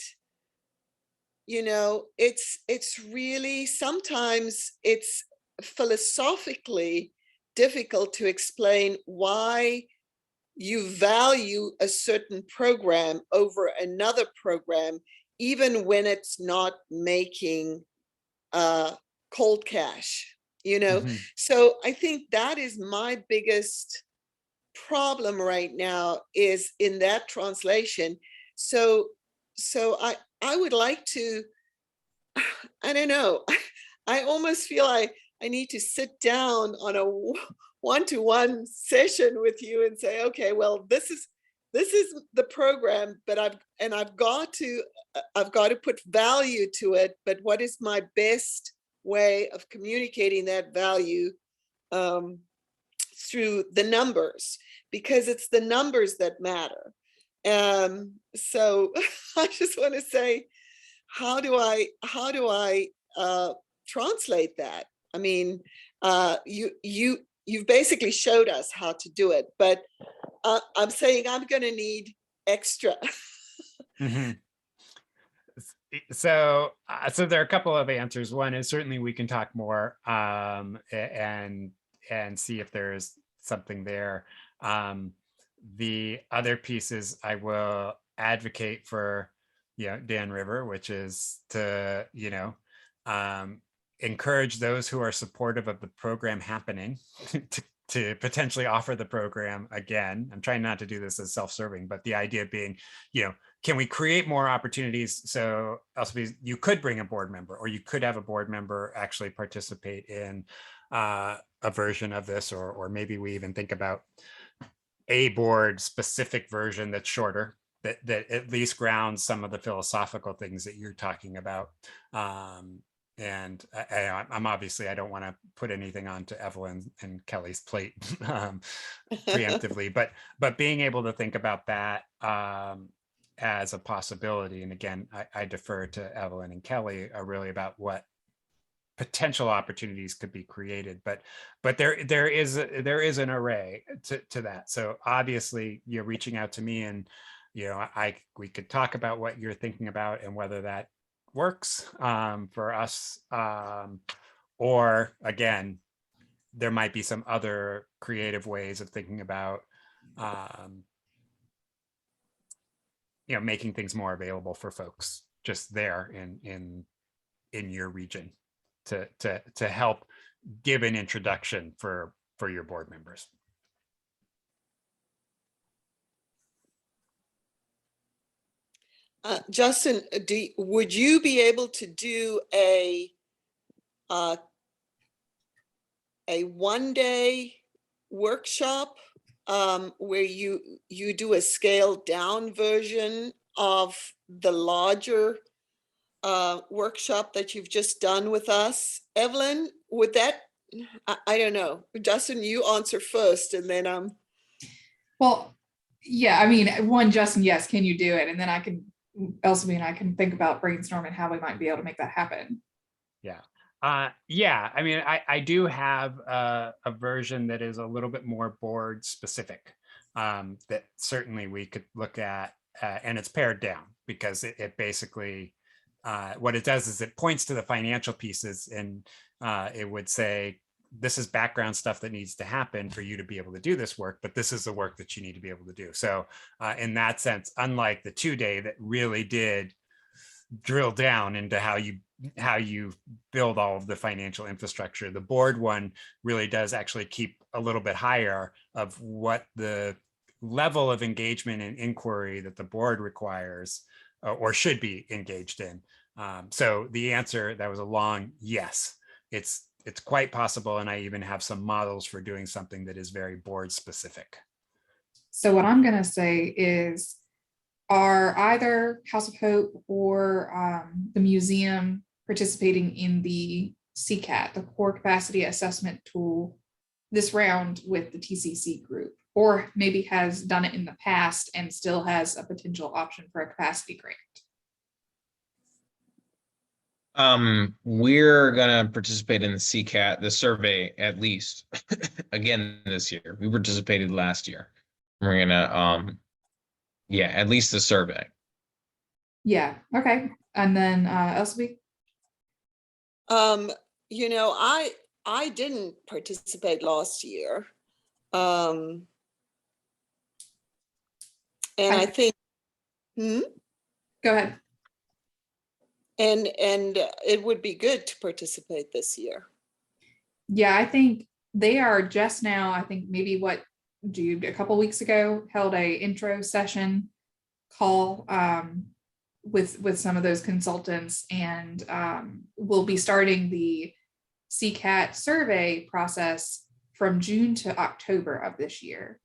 it's really, sometimes it's philosophically difficult to explain why you value a certain program over another program, even when it's not making cold cash, you know? Mhm. So I think that is my biggest problem right now, is in that translation. So I would like to, I don't know, I almost feel I need to sit down on a one-to-one session with you and say, okay, well, this is the program, but I've got to put value to it. But what is my best way of communicating that value through the numbers? Because it's the numbers that matter. So I just want to say, how do I translate that? I mean, you've basically showed us how to do it, but I'm saying I'm going to need extra. Mhm. So there are a couple of answers. One is certainly we can talk more and see if there's something there. The other piece is I will advocate for, Dan River, which is to, encourage those who are supportive of the program happening to potentially offer the program again. I'm trying not to do this as self-serving, but the idea being, can we create more opportunities? So also you could bring a board member, or you could have a board member actually participate in a version of this, or maybe we even think about a board specific version that's shorter, that at least grounds some of the philosophical things that you're talking about. And I'm obviously, I don't want to put anything onto Evelyn and Kelly's plate preemptively, but being able to think about that as a possibility. And again, I defer to Evelyn and Kelly really about what potential opportunities could be created, but there is an array to that. So obviously you're reaching out to me, and we could talk about what you're thinking about and whether that works for us, or again, there might be some other creative ways of thinking about making things more available for folks just there in your region to help give an introduction for your board members. Justin, would you be able to do a 1-day workshop where you do a scaled down version of the larger workshop that you've just done with us? Evelyn, would that, I don't know. Justin, you answer first, and then Well, yeah, I mean, one, Justin, yes, can you do it? And then Elsie and I can think about brainstorming how we might be able to make that happen. Yeah, I mean, I do have a version that is a little bit more board specific that certainly we could look at, and it's pared down because it basically what it does is it points to the financial pieces, and it would say, this is background stuff that needs to happen for you to be able to do this work, but this is the work that you need to be able to do. So in that sense, unlike the 2-day that really did drill down into how you build all of the financial infrastructure, the board one really does actually keep a little bit higher of what the level of engagement and inquiry that the board requires or should be engaged in. So the answer, that was a long yes. It's quite possible, and I even have some models for doing something that is very board specific. So what I'm going to say is, are either House of Hope or the museum participating in the CCAT, the Core Capacity Assessment Tool, this round with the TCC group, or maybe has done it in the past and still has a potential option for a capacity grant? We're gonna participate in the CCAT, the survey, at least again this year. We participated last year. We're gonna yeah, at least the survey. Yeah, okay. And then Elsie? I didn't participate last year. And I think, Go ahead. and it would be good to participate this year. Yeah, I think they are just now, I think maybe a couple weeks ago, held a intro session call with some of those consultants, and we'll be starting the CCAT survey process from June to October of this year.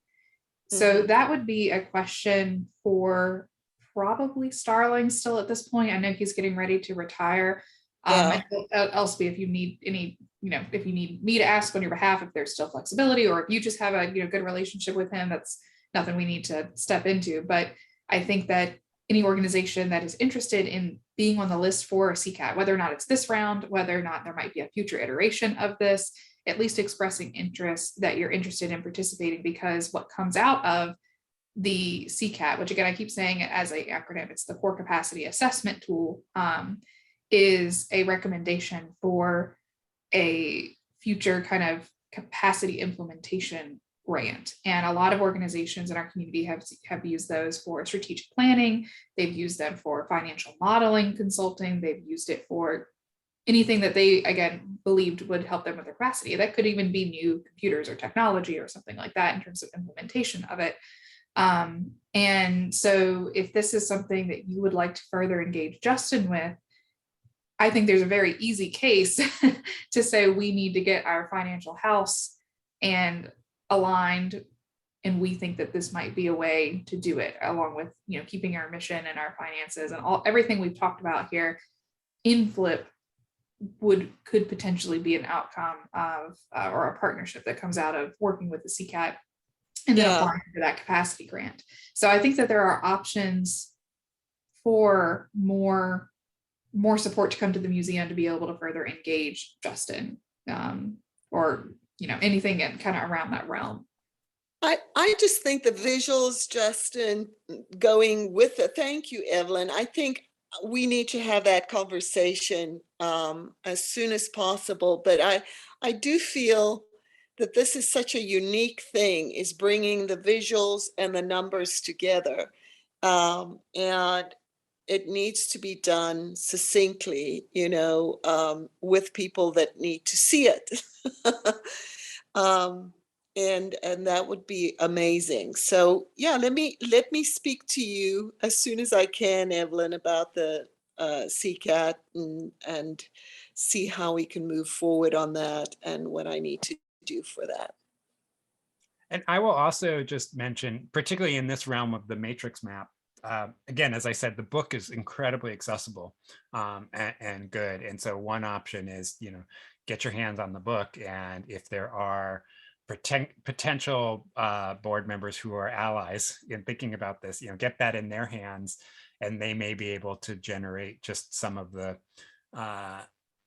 So that would be a question for probably Starling still at this point. I know he's getting ready to retire. Yeah. And Elspie, if you need any, if you need me to ask on your behalf, if there's still flexibility, or if you just have a good relationship with him, that's nothing we need to step into. But I think that any organization that is interested in being on the list for a CCAT, whether or not it's this round, whether or not there might be a future iteration of this, at least expressing interest that you're interested in participating, because what comes out of the CCAT, which again, I keep saying it as an acronym, it's the Core Capacity Assessment Tool, is a recommendation for a future kind of capacity implementation grant. And a lot of organizations in our community have used those for strategic planning. They've used them for financial modeling consulting. They've used it for anything that they, again, believed would help them with their capacity. That could even be new computers or technology or something like that in terms of implementation of it. And so if this is something that you would like to further engage Justin with, I think there's a very easy case to say we need to get our financial house and aligned, and we think that this might be a way to do it, along with keeping our mission and our finances and everything we've talked about here. In Flip could potentially be an outcome of or a partnership that comes out of working with the CCAT and then applying for that capacity grant. So I think that there are options for more support to come to the museum to be able to further engage Justin, or anything kind of around that realm. I just think the visuals, Justin, going with it. Thank you, Evelyn. I think we need to have that conversation as soon as possible. But I do feel that this is such a unique thing, is bringing the visuals and the numbers together. And it needs to be done succinctly, with people that need to see it. And that would be amazing. So yeah, let me speak to you as soon as I can, Evelyn, about the CCAT and see how we can move forward on that and what I need to do for that. And I will also just mention, particularly in this realm of the matrix map, again, as I said, the book is incredibly accessible and good. And so one option is, get your hands on the book. And if there are potential board members who are allies in thinking about this, get that in their hands, and they may be able to generate just some of the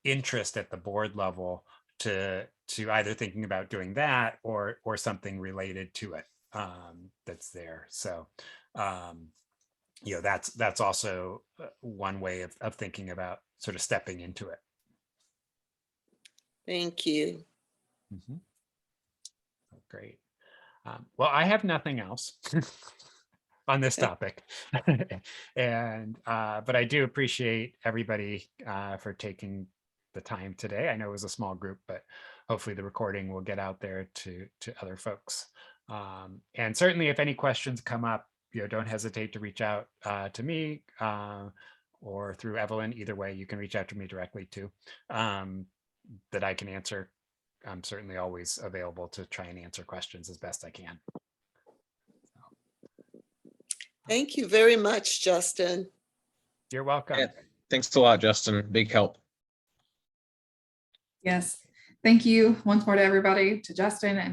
interest at the board level to either thinking about doing that or something related to it that's there. So that's also one way of thinking about sort of stepping into it. Thank you. Mm-hmm. Great. Well, I have nothing else on this topic, and but I do appreciate everybody for taking the time today. I know it was a small group, but hopefully the recording will get out there to other folks. And certainly, if any questions come up, don't hesitate to reach out to me or through Evelyn. Either way, you can reach out to me directly too, that I can answer. I'm certainly always available to try and answer questions as best I can. Thank you very much, Justin. You're welcome. Yeah, thanks a lot, Justin. Big help. Yes. Thank you once more to everybody, to Justin and